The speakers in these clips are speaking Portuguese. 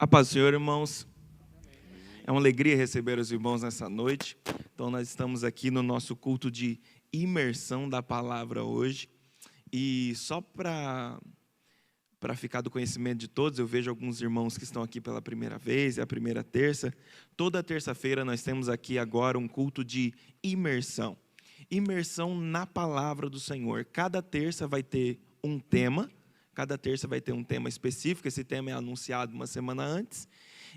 A paz do Senhor, irmãos. É uma alegria receber os irmãos nessa noite. Então, nós estamos aqui no nosso culto de imersão da palavra hoje. E só para ficar do conhecimento de todos, eu vejo alguns irmãos que estão aqui pela primeira vez, é a primeira terça. Toda terça-feira nós temos aqui agora um culto de imersão. Imersão na palavra do Senhor. Cada terça vai ter um tema. Cada terça vai ter um tema específico, esse tema é anunciado uma semana antes,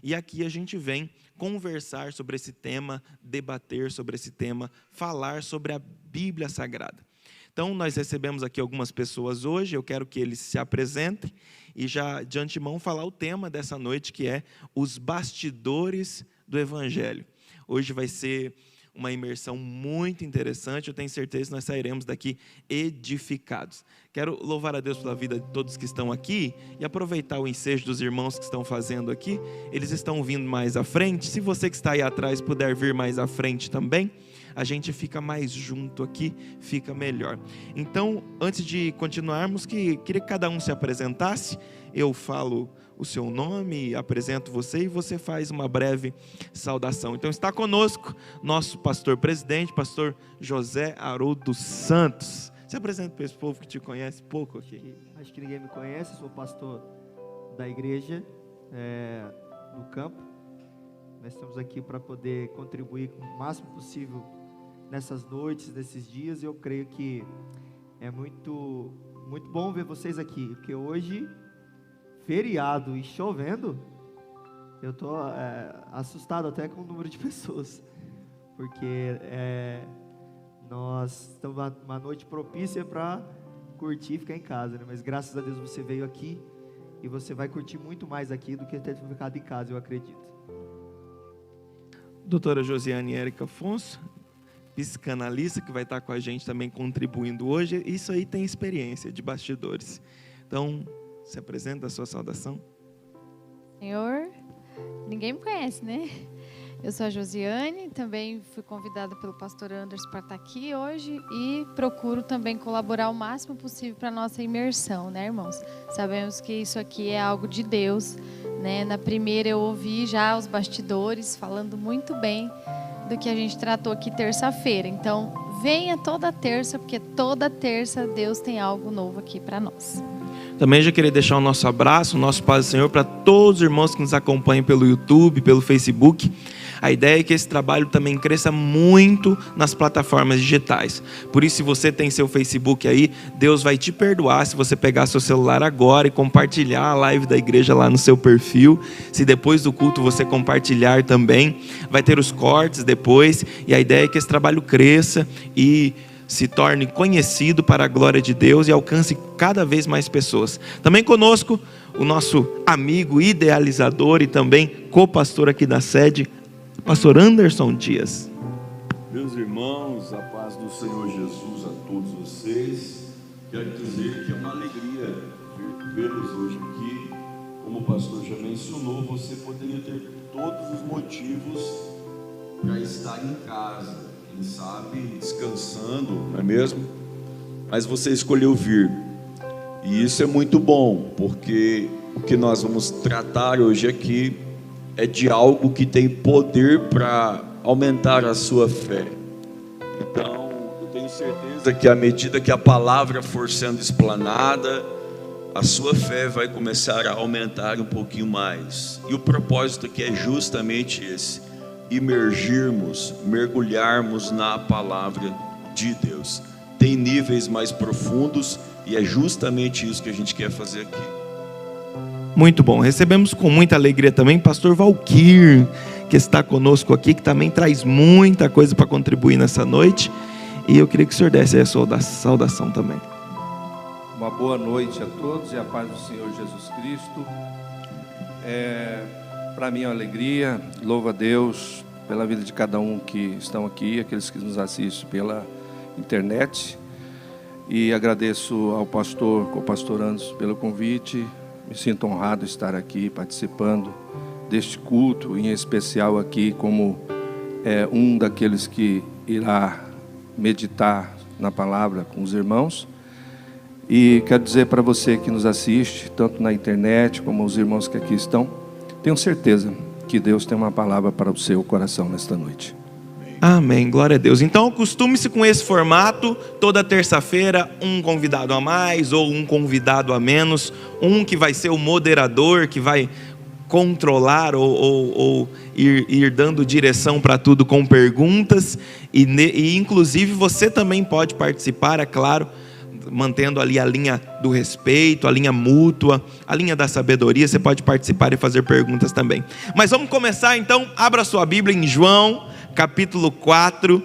e aqui a gente vem conversar sobre esse tema, debater sobre esse tema, falar sobre a Bíblia Sagrada. Então, nós recebemos aqui algumas pessoas hoje, eu quero que eles se apresentem, e já de antemão falar o tema dessa noite, que é os bastidores do Evangelho. Hoje vai ser uma imersão muito interessante, eu tenho certeza que nós sairemos daqui edificados. Quero louvar a Deus pela vida de todos que estão aqui e aproveitar o ensejo dos irmãos que estão fazendo aqui. Eles estão vindo mais à frente, se você que está aí atrás puder vir mais à frente também, a gente fica mais junto aqui, fica melhor. Então, antes de continuarmos, queria que cada um se apresentasse, eu falo o seu nome, apresento você e você faz uma breve saudação. Então está conosco nosso pastor presidente, pastor José Haroldo Santos. Se apresenta para esse povo que te conhece pouco aqui. Acho que ninguém me conhece, sou pastor da igreja no campo. Nós estamos aqui para poder contribuir com o máximo possível nessas noites, nesses dias, e eu creio que é muito bom ver vocês aqui, porque hoje, feriado e chovendo, eu estou assustado até com o número de pessoas, porque nós estamos uma noite propícia para curtir e ficar em casa, né? Mas graças a Deus você veio aqui e você vai curtir muito mais aqui do que ter ficado em casa, eu acredito. Doutora Josiane Érica Afonso, psicanalista, que vai estar com a gente também contribuindo hoje. Isso aí tem experiência de bastidores. Então, se apresenta a sua saudação. Senhor, ninguém me conhece, né? Eu sou a Josiane, também fui convidada pelo pastor Anderson para estar aqui hoje e procuro também colaborar o máximo possível para a nossa imersão, né, irmãos? Sabemos que isso aqui é algo de Deus, né? Na primeira eu ouvi já os bastidores falando muito bem do que a gente tratou aqui terça-feira. Então, venha toda terça, porque toda terça Deus tem algo novo aqui para nós. Também já queria deixar o nosso abraço, o nosso paz do Senhor para todos os irmãos que nos acompanham pelo YouTube, pelo Facebook. A ideia é que esse trabalho também cresça muito nas plataformas digitais. Por isso, se você tem seu Facebook aí, Deus vai te perdoar se você pegar seu celular agora e compartilhar a live da igreja lá no seu perfil. Se depois do culto você compartilhar também, vai ter os cortes depois. E a ideia é que esse trabalho cresça e se torne conhecido para a glória de Deus e alcance cada vez mais pessoas. Também conosco, o nosso amigo idealizador e também co-pastor aqui da sede, pastor Anderson Dias. Meus irmãos, a paz do Senhor Jesus a todos vocês. Quero dizer que é uma alegria vê-los hoje aqui. Como o pastor já mencionou, você poderia ter todos os motivos para estar em casa, quem sabe descansando, não é mesmo? Mas você escolheu vir. E isso é muito bom, porque o que nós vamos tratar hoje aqui é de algo que tem poder para aumentar a sua fé. Então, eu tenho certeza que à medida que a palavra for sendo explanada, a sua fé vai começar a aumentar um pouquinho mais. E o propósito aqui é justamente esse: imergirmos, mergulharmos na palavra de Deus. Tem níveis mais profundos e é justamente isso que a gente quer fazer aqui. Muito bom, recebemos com muita alegria também pastor Valquir, que está conosco aqui, que também traz muita coisa para contribuir nessa noite, e eu queria que o senhor desse a sua saudação também. Uma boa noite a todos e a paz do Senhor Jesus Cristo. Para mim é uma alegria, louvo a Deus pela vida de cada um que estão aqui, aqueles que nos assistem pela internet, e agradeço ao co-pastor Anderson pelo convite. Me sinto honrado estar aqui participando deste culto, em especial aqui como um daqueles que irá meditar na palavra com os irmãos. E quero dizer para você que nos assiste, tanto na internet como os irmãos que aqui estão, Tenho certeza que Deus tem uma palavra para o seu coração nesta noite. Amém, glória a Deus. Então acostume-se com esse formato, toda terça-feira um convidado a mais ou um convidado a menos, um que vai ser o moderador, que vai controlar ou ir dando direção para tudo com perguntas, e inclusive você também pode participar, é claro, mantendo ali a linha do respeito, a linha mútua, a linha da sabedoria. Você pode participar e fazer perguntas também. Mas vamos começar então. Abra sua Bíblia em João, capítulo 4,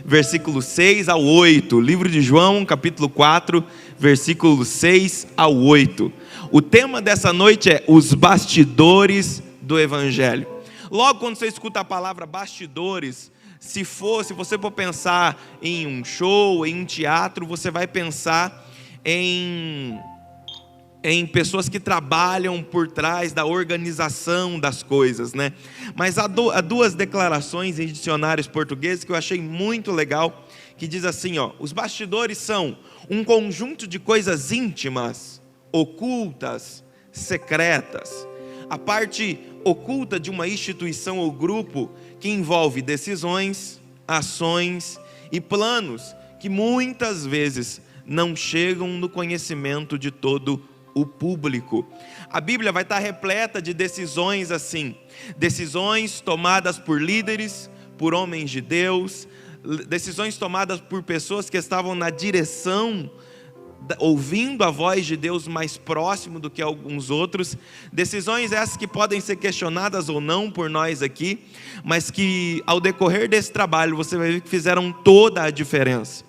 versículo 6 ao 8. Livro de João, capítulo 4, versículo 6 ao 8. O tema dessa noite é os bastidores do Evangelho. Logo quando você escuta a palavra bastidores, se você for pensar em um show, em um teatro, você vai pensar em pessoas que trabalham por trás da organização das coisas, né? Mas há duas declarações em dicionários portugueses que eu achei muito legal, que diz assim, ó: os bastidores são um conjunto de coisas íntimas, ocultas, secretas. A parte oculta de uma instituição ou grupo que envolve decisões, ações e planos que muitas vezes não chegam no conhecimento de todo o público. A Bíblia vai estar repleta de decisões assim, decisões tomadas por líderes, por homens de Deus, decisões tomadas por pessoas que estavam na direção, ouvindo a voz de Deus mais próximo do que alguns outros, decisões essas que podem ser questionadas ou não por nós aqui, mas que ao decorrer desse trabalho você vai ver que fizeram toda a diferença.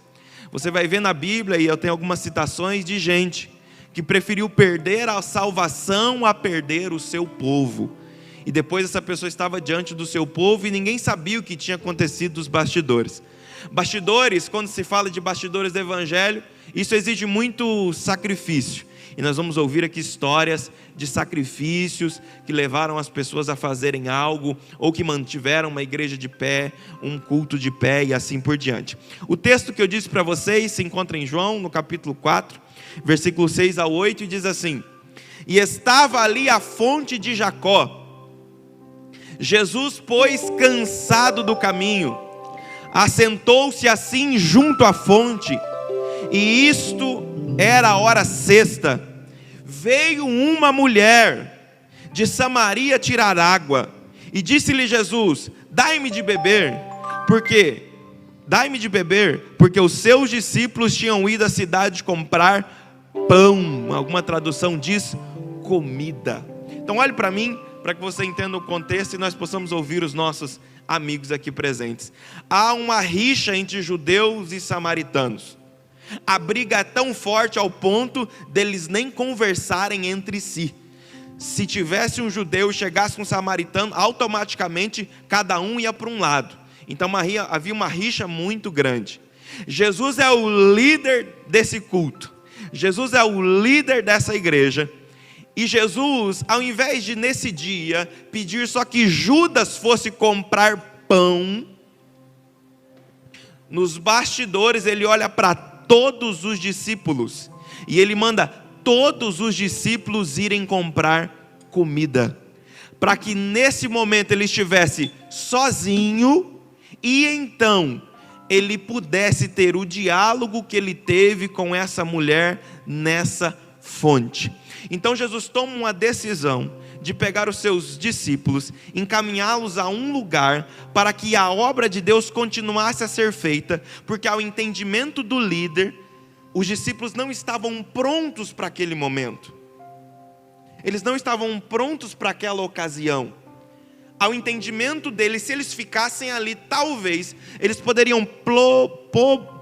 Você vai ver na Bíblia, e eu tenho algumas citações de gente que preferiu perder a salvação a perder o seu povo, e depois essa pessoa estava diante do seu povo e ninguém sabia o que tinha acontecido dos bastidores. Bastidores, quando se fala de bastidores do Evangelho, isso exige muito sacrifício. E nós vamos ouvir aqui histórias de sacrifícios que levaram as pessoas a fazerem algo, ou que mantiveram uma igreja de pé, um culto de pé e assim por diante. O texto que eu disse para vocês se encontra em João, no capítulo 4, versículo 6 ao 8, e diz assim: e estava ali a fonte de Jacó. Jesus, pois, cansado do caminho, assentou-se assim junto à fonte, e isto era a hora sexta. Veio uma mulher de Samaria tirar água, e disse-lhe Jesus: dai-me de beber, porque os seus discípulos tinham ido à cidade comprar pão. Alguma tradução diz comida. Então olhe para mim, para que você entenda o contexto e nós possamos ouvir os nossos amigos aqui presentes. Há uma rixa entre judeus e samaritanos. A briga é tão forte ao ponto deles nem conversarem entre si. Se tivesse um judeu e chegasse um samaritano, automaticamente cada um ia para um lado. Então havia uma rixa muito grande. Jesus é o líder desse culto. Jesus é o líder dessa igreja. E Jesus, ao invés de nesse dia pedir só que Judas fosse comprar pão, nos bastidores ele olha para todos os discípulos e ele manda todos os discípulos irem comprar comida, para que nesse momento ele estivesse sozinho e então ele pudesse ter o diálogo que ele teve com essa mulher nessa fonte. Então Jesus toma uma decisão de pegar os seus discípulos, encaminhá-los a um lugar para que a obra de Deus continuasse a ser feita, porque ao entendimento do líder, os discípulos não estavam prontos para aquele momento. Eles não estavam prontos para aquela ocasião. Ao entendimento deles, se eles ficassem ali, talvez eles poderiam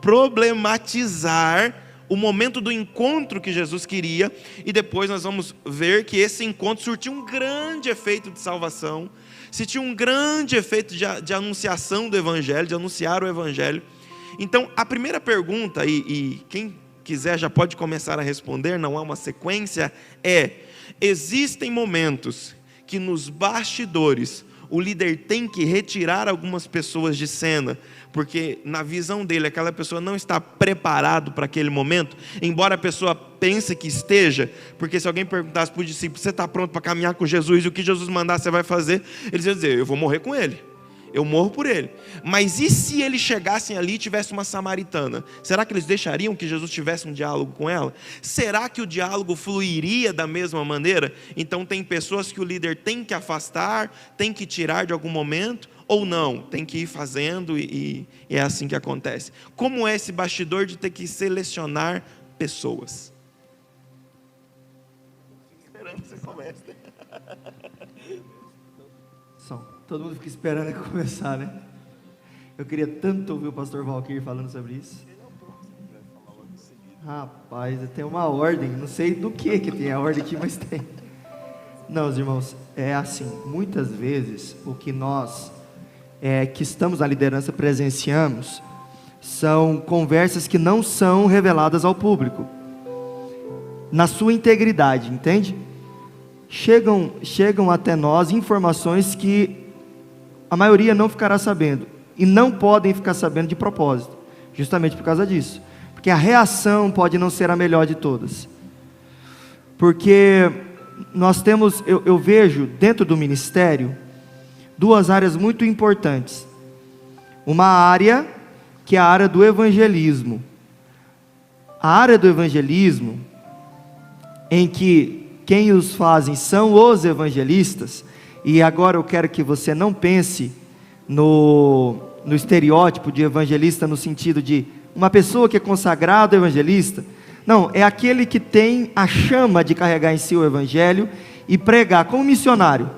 problematizar o momento do encontro que Jesus queria, e depois nós vamos ver que esse encontro surtiu um grande efeito de salvação, surtiu um grande efeito de anunciação do Evangelho, de anunciar o Evangelho. Então, a primeira pergunta, e quem quiser já pode começar a responder, não há uma sequência, existem momentos que nos bastidores o líder tem que retirar algumas pessoas de cena, porque na visão dele aquela pessoa não está preparada para aquele momento, embora a pessoa pensa que esteja, porque se alguém perguntasse para o discípulo, você está pronto para caminhar com Jesus, e o que Jesus mandar você vai fazer? Eles iam dizer, eu vou morrer com ele, eu morro por ele. Mas e se eles chegassem ali e tivesse uma samaritana? Será que eles deixariam que Jesus tivesse um diálogo com ela? Será que o diálogo fluiria da mesma maneira? Então tem pessoas que o líder tem que afastar, tem que tirar de algum momento, ou não, tem que ir fazendo e é assim que acontece. Como é esse bastidor de ter que selecionar pessoas? Esperando que você comece. Todo mundo fica esperando começar, né? Eu queria tanto ouvir o pastor Valquir falando sobre isso. Rapaz, tem uma ordem, não sei do que tem a ordem aqui, mas tem. Não, os irmãos, é assim, muitas vezes o que nós que estamos na liderança presenciamos são conversas que não são reveladas ao público na sua integridade, entende? Chegam até nós informações que a maioria não ficará sabendo, e não podem ficar sabendo de propósito, justamente por causa disso, porque a reação pode não ser a melhor de todas, porque nós temos, eu vejo dentro do ministério, duas áreas muito importantes. Uma área que é a área do evangelismo. A área do evangelismo, em que quem os fazem são os evangelistas, e agora eu quero que você não pense no estereótipo de evangelista no sentido de uma pessoa que é consagrada evangelista. Não, é aquele que tem a chama de carregar em si o evangelho e pregar como missionário.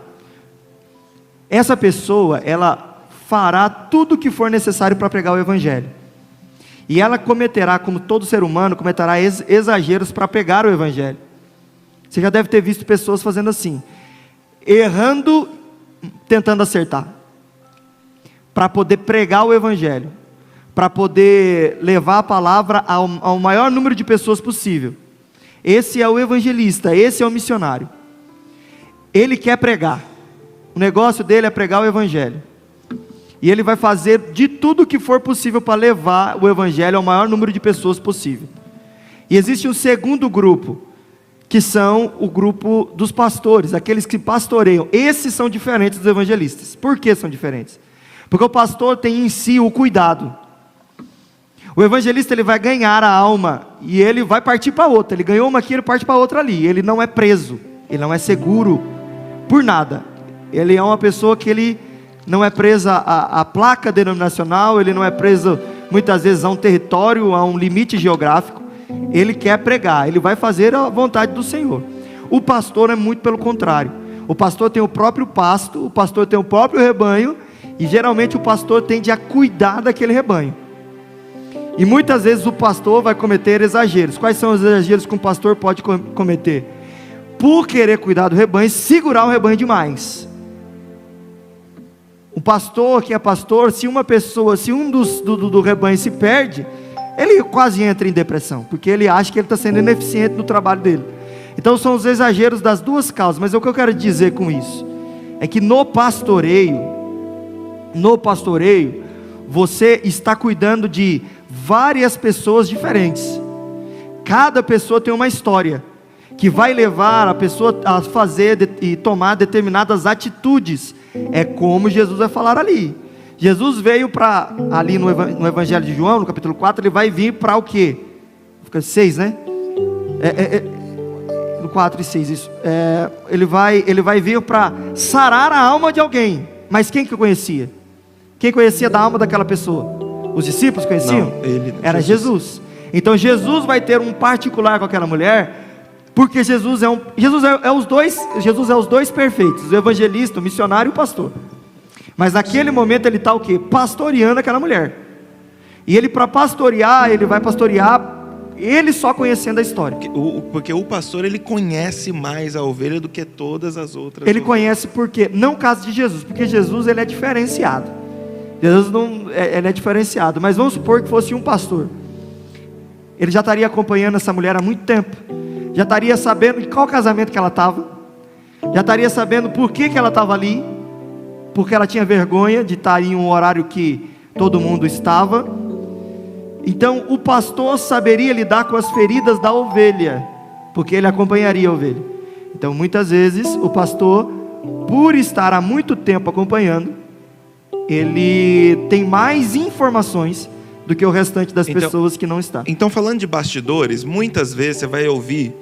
Essa pessoa, ela fará tudo o que for necessário para pregar o evangelho. E ela cometerá, como todo ser humano, cometerá exageros para pregar o evangelho. Você já deve ter visto pessoas fazendo assim, errando, tentando acertar, para poder pregar o evangelho, para poder levar a palavra ao maior número de pessoas possível. Esse é o evangelista, esse é o missionário. Ele quer pregar, o negócio dele é pregar o evangelho, e ele vai fazer de tudo o que for possível para levar o evangelho ao maior número de pessoas possível. E existe um segundo grupo, que são o grupo dos pastores, aqueles que pastoreiam. Esses são diferentes dos evangelistas. Por que são diferentes? Porque o pastor tem em si o cuidado. O evangelista, ele vai ganhar a alma e ele vai partir para outra. Ele ganhou uma aqui, ele parte para outra ali. Ele não é preso, ele não é seguro por nada. Ele é uma pessoa que ele não é preso à placa denominacional, ele não é preso muitas vezes a um território, a um limite geográfico. Ele quer pregar, ele vai fazer a vontade do Senhor. O pastor é muito pelo contrário. O pastor tem o próprio pasto, o pastor tem o próprio rebanho, e geralmente o pastor tende a cuidar daquele rebanho. E muitas vezes o pastor vai cometer exageros. Quais são os exageros que um pastor pode cometer? Por querer cuidar do rebanho, segurar o rebanho demais. O pastor que é pastor, se uma pessoa, se um do rebanho se perde, ele quase entra em depressão, porque ele acha que ele está sendo ineficiente no trabalho dele. Então são os exageros das duas causas. Mas o que eu quero dizer com isso é que no pastoreio, você está cuidando de várias pessoas diferentes. Cada pessoa tem uma história que vai levar a pessoa a fazer e tomar determinadas atitudes. É como Jesus vai falar ali. Jesus veio para, ali no Evangelho de João, no capítulo 4, ele vai vir para o quê? Fica 6, né? No 4 e 6, isso. Ele vai vir para sarar a alma de alguém. Mas quem que conhecia? Quem conhecia da alma daquela pessoa? Os discípulos conheciam? Não, era Jesus. Então Jesus vai ter um particular com aquela mulher, porque Jesus é os dois perfeitos, o evangelista, o missionário e o pastor. Mas naquele momento ele está o quê? Pastoreando aquela mulher. E ele, para pastorear, ele vai pastorear ele só conhecendo a história. Porque o pastor, ele conhece mais a ovelha do que todas as outras. Ele conhece porque, não o caso de Jesus, porque Jesus ele é diferenciado. Jesus ele é diferenciado. Mas vamos supor que fosse um pastor. Ele já estaria acompanhando essa mulher há muito tempo. Já estaria sabendo de qual casamento que ela estava. Já estaria sabendo por que ela estava ali. Porque ela tinha vergonha de estar em um horário que todo mundo estava. Então o pastor saberia lidar com as feridas da ovelha. porque ele acompanharia a ovelha. Então, muitas vezes, o pastor, por estar há muito tempo acompanhando, ele tem mais informações do que o restante das pessoas que não está. Então, falando de bastidores, muitas vezes você vai ouvir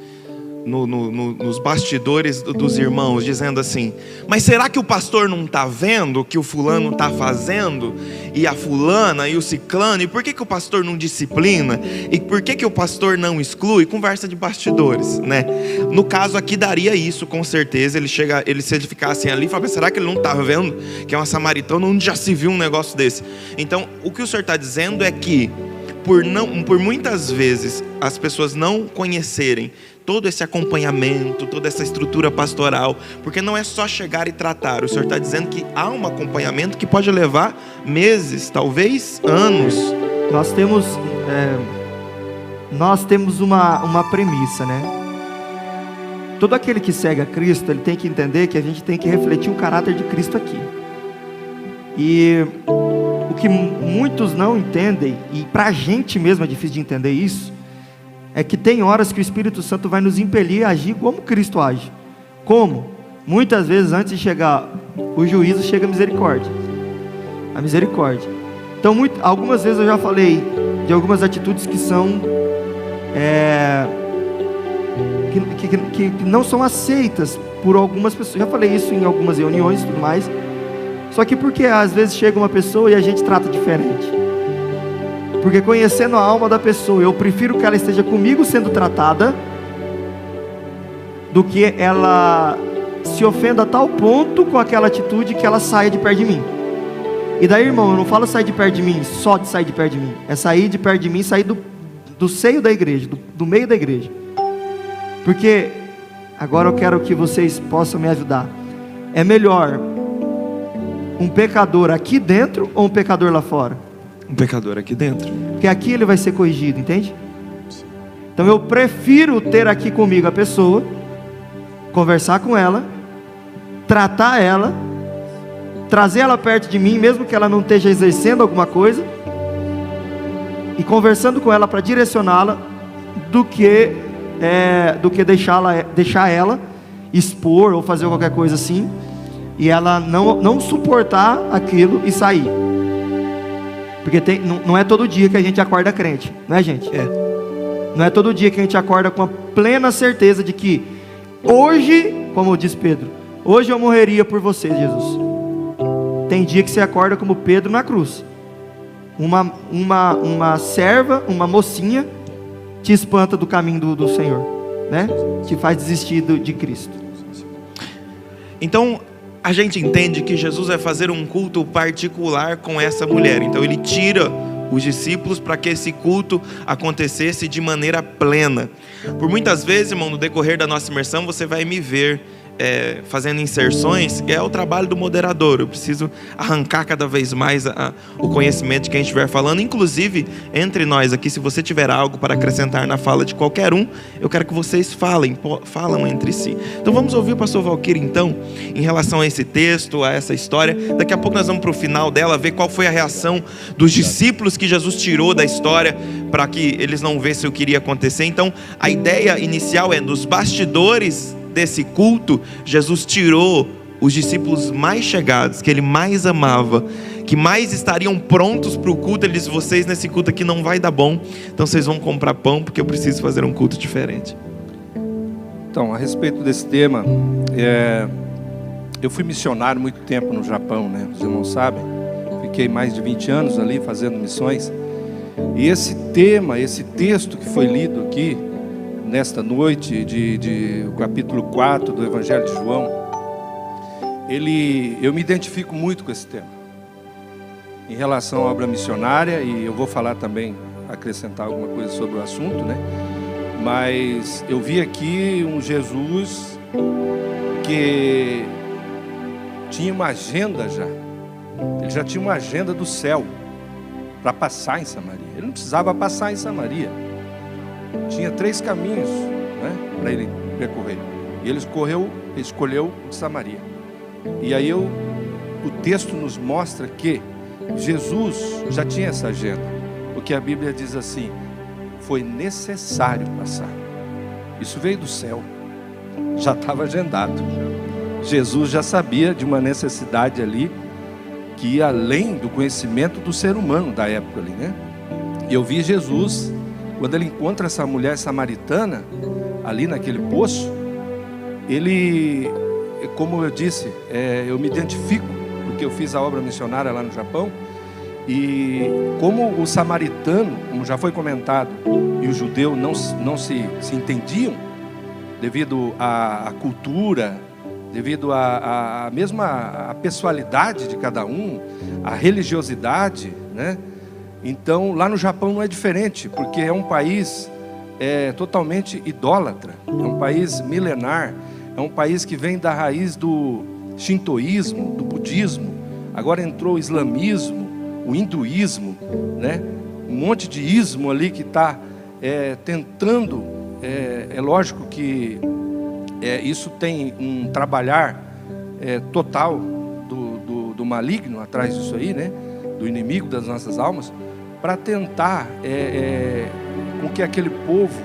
nos bastidores dos irmãos dizendo assim: mas será que o pastor não está vendo o que o fulano está fazendo, e a fulana e o ciclano, e por que o pastor não disciplina, e por que o pastor não exclui? Conversa de bastidores, né? No caso aqui daria isso, com certeza. Se ele ficasse ali e falasse: será que ele não está vendo que é uma samaritana, onde já se viu um negócio desse? Então, o que o senhor está dizendo é que por muitas vezes as pessoas não conhecerem todo esse acompanhamento, toda essa estrutura pastoral, porque não é só chegar e tratar. O senhor está dizendo que há um acompanhamento que pode levar meses, talvez anos. Nós temos uma premissa, né? Todo aquele que segue a Cristo, ele tem que entender que a gente tem que refletir o caráter de Cristo aqui. E o que muitos não entendem, e para a gente mesmo é difícil de entender isso, é que tem horas que o Espírito Santo vai nos impelir a agir como Cristo age. Como? Muitas vezes, antes de chegar o juízo, chega a misericórdia. A misericórdia. Então, algumas vezes eu já falei de algumas atitudes que são que não são aceitas por algumas pessoas. Já falei isso em algumas reuniões e tudo mais. Só que porque às vezes chega uma pessoa e a gente trata diferente. Porque conhecendo a alma da pessoa, eu prefiro que ela esteja comigo sendo tratada, do que ela se ofenda a tal ponto com aquela atitude que ela saia de perto de mim. E daí, irmão, eu não falo sair de perto de mim só de sair de perto de mim. É sair de perto de mim, sair do seio da igreja, do meio da igreja. Porque, agora eu quero que vocês possam me ajudar. É melhor um pecador aqui dentro ou um pecador lá fora? Um pecador aqui dentro. Porque aqui ele vai ser corrigido, entende? Então eu prefiro ter aqui comigo a pessoa, conversar com ela, tratar ela, trazer ela perto de mim, mesmo que ela não esteja exercendo alguma coisa, e conversando com ela para direcioná-la, do que deixar ela expor ou fazer qualquer coisa assim, e ela não suportar aquilo e sair. Porque não é todo dia que a gente acorda crente, não é, gente? Não é todo dia que a gente acorda com a plena certeza de que hoje, como diz Pedro, hoje eu morreria por você, Jesus. Tem dia que você acorda como Pedro na cruz. Uma serva, uma mocinha, te espanta do caminho do Senhor, né? Te faz desistir de Cristo. Então, a gente entende que Jesus vai fazer um culto particular com essa mulher. Então ele tira os discípulos para que esse culto acontecesse de maneira plena. Por muitas vezes, irmão, no decorrer da nossa imersão, você vai me ver fazendo inserções, que é o trabalho do moderador. Eu preciso arrancar cada vez mais o conhecimento de quem estiver falando. Inclusive, entre nós aqui, se você tiver algo para acrescentar na fala de qualquer um, eu quero que vocês falam entre si. Então vamos ouvir o pastor Valquírio, então, em relação a esse texto, a essa história. Daqui a pouco nós vamos para o final dela, ver qual foi a reação dos discípulos que Jesus tirou da história, para que eles não vissem o que iria acontecer. Então, a ideia inicial é, dos bastidores desse culto, Jesus tirou os discípulos mais chegados, que ele mais amava, que mais estariam prontos para o culto. Ele disse: vocês nesse culto aqui não vai dar bom, então vocês vão comprar pão, porque eu preciso fazer um culto diferente. Então, a respeito desse tema, eu fui missionário muito tempo no Japão, né? Os irmãos sabem, fiquei mais de 20 anos ali fazendo missões, e esse tema, esse texto que foi lido aqui nesta noite, de capítulo 4 do Evangelho de João, eu me identifico muito com esse tema, em relação à obra missionária, e eu vou falar também, acrescentar alguma coisa sobre o assunto, né? Mas eu vi aqui um Jesus que tinha uma agenda já, ele já tinha uma agenda do céu, para passar em Samaria. Ele não precisava passar em Samaria. Tinha 3 caminhos, né, para ele percorrer. E ele escolheu de Samaria. E aí o texto nos mostra que Jesus já tinha essa agenda. Porque a Bíblia diz assim: foi necessário passar. Isso veio do céu. Já estava agendado. Jesus já sabia de uma necessidade ali que ia além do conhecimento do ser humano da época ali, né? E eu vi Jesus, quando ele encontra essa mulher samaritana ali naquele poço, ele, como eu disse, eu me identifico, porque eu fiz a obra missionária lá no Japão, e como o samaritano, como já foi comentado, e o judeu não se entendiam, devido à cultura, devido à mesma pessoalidade de cada um, a religiosidade, né? Então lá no Japão não é diferente, porque é um país totalmente idólatra, é um país milenar, é um país que vem da raiz do shintoísmo, do budismo, agora entrou o islamismo, o hinduísmo, né? Um monte de ismo ali que está tentando, é lógico que isso tem um trabalhar total do maligno atrás disso aí, né? Do inimigo das nossas almas, para tentar com que aquele povo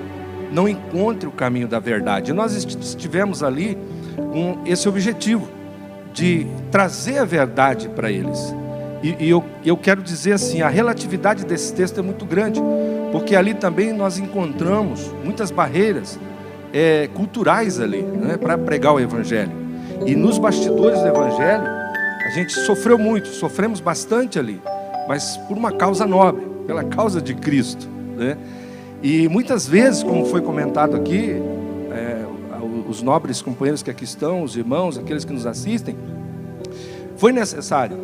não encontre o caminho da verdade. E nós estivemos ali com esse objetivo de trazer a verdade para eles. E eu quero dizer assim, a relatividade desse texto é muito grande, porque ali também nós encontramos muitas barreiras culturais ali, né, para pregar o Evangelho. E nos bastidores do Evangelho, a gente sofremos bastante ali, mas por uma causa nobre, pela causa de Cristo, né? E muitas vezes, como foi comentado aqui, os nobres companheiros que aqui estão, os irmãos, aqueles que nos assistem, foi necessário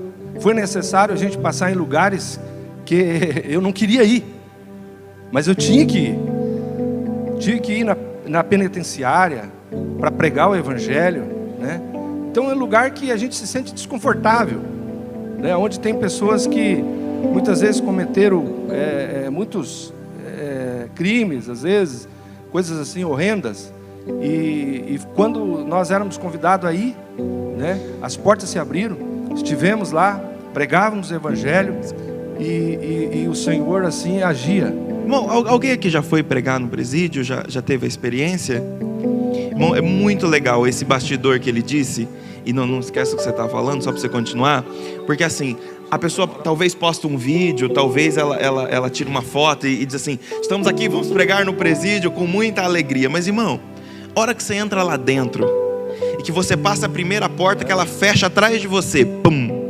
a gente passar em lugares que eu não queria ir, mas eu tinha que ir na penitenciária para pregar o Evangelho, né? Então é um lugar que a gente se sente desconfortável, né? Onde tem pessoas que muitas vezes cometeram muitos crimes, às vezes coisas assim horrendas, e quando nós éramos convidados a ir, né, as portas se abriram, estivemos lá, pregávamos o Evangelho e o Senhor assim agia. Irmão, alguém aqui já foi pregar no presídio? Já teve a experiência? Irmão, é muito legal esse bastidor que ele disse. E não esquece o que você está falando, só para você continuar. Porque assim, a pessoa talvez posta um vídeo, talvez ela tira uma foto e diz assim: estamos aqui, vamos pregar no presídio com muita alegria. Mas irmão, a hora que você entra lá dentro e que você passa a primeira porta, que ela fecha atrás de você, pum!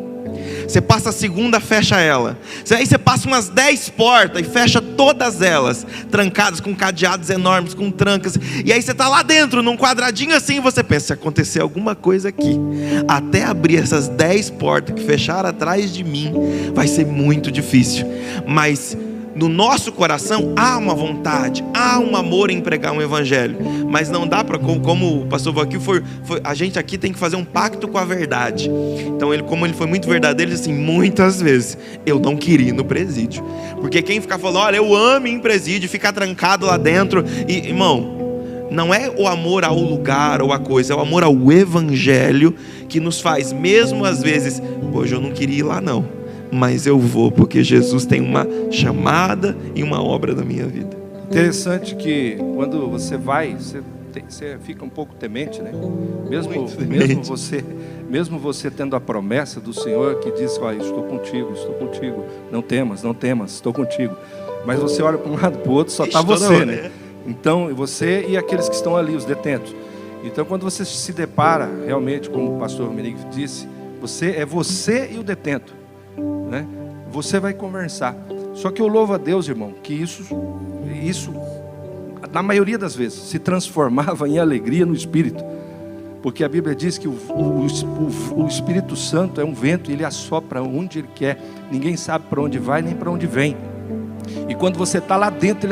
Você passa a segunda, fecha ela. Aí você passa umas 10 portas e fecha todas elas, trancadas com cadeados enormes, com trancas. E aí você está lá dentro, num quadradinho assim, e você pensa: se acontecer alguma coisa aqui, até abrir essas 10 portas que fecharam atrás de mim, vai ser muito difícil. Mas no nosso coração há uma vontade, há um amor em pregar um Evangelho. Mas não dá para, como o pastor Valquírio foi, a gente aqui tem que fazer um pacto com a verdade. Então como ele foi muito verdadeiro, ele disse assim: muitas vezes eu não queria ir no presídio, porque quem ficar falando: olha, eu amo ir em presídio, ficar trancado lá dentro, e irmão, não é o amor ao lugar ou a coisa, é o amor ao Evangelho que nos faz, mesmo às vezes, hoje eu não queria ir lá não, mas eu vou, porque Jesus tem uma chamada e uma obra na minha vida. Interessante que quando você vai, você fica um pouco temente, né? Mesmo você tendo a promessa do Senhor que diz: olha, estou contigo, não temas, estou contigo. Mas você olha para um lado, para o outro, só está você, né? Então, você e aqueles que estão ali, os detentos. Então, quando você se depara, realmente, como o pastor Menig disse, você e o detento, né? Você vai conversar. Só que eu louvo a Deus, irmão, que isso na maioria das vezes se transformava em alegria no Espírito, porque a Bíblia diz que o Espírito Santo é um vento e ele assopra onde ele quer, ninguém sabe para onde vai nem para onde vem. E quando você está lá dentro,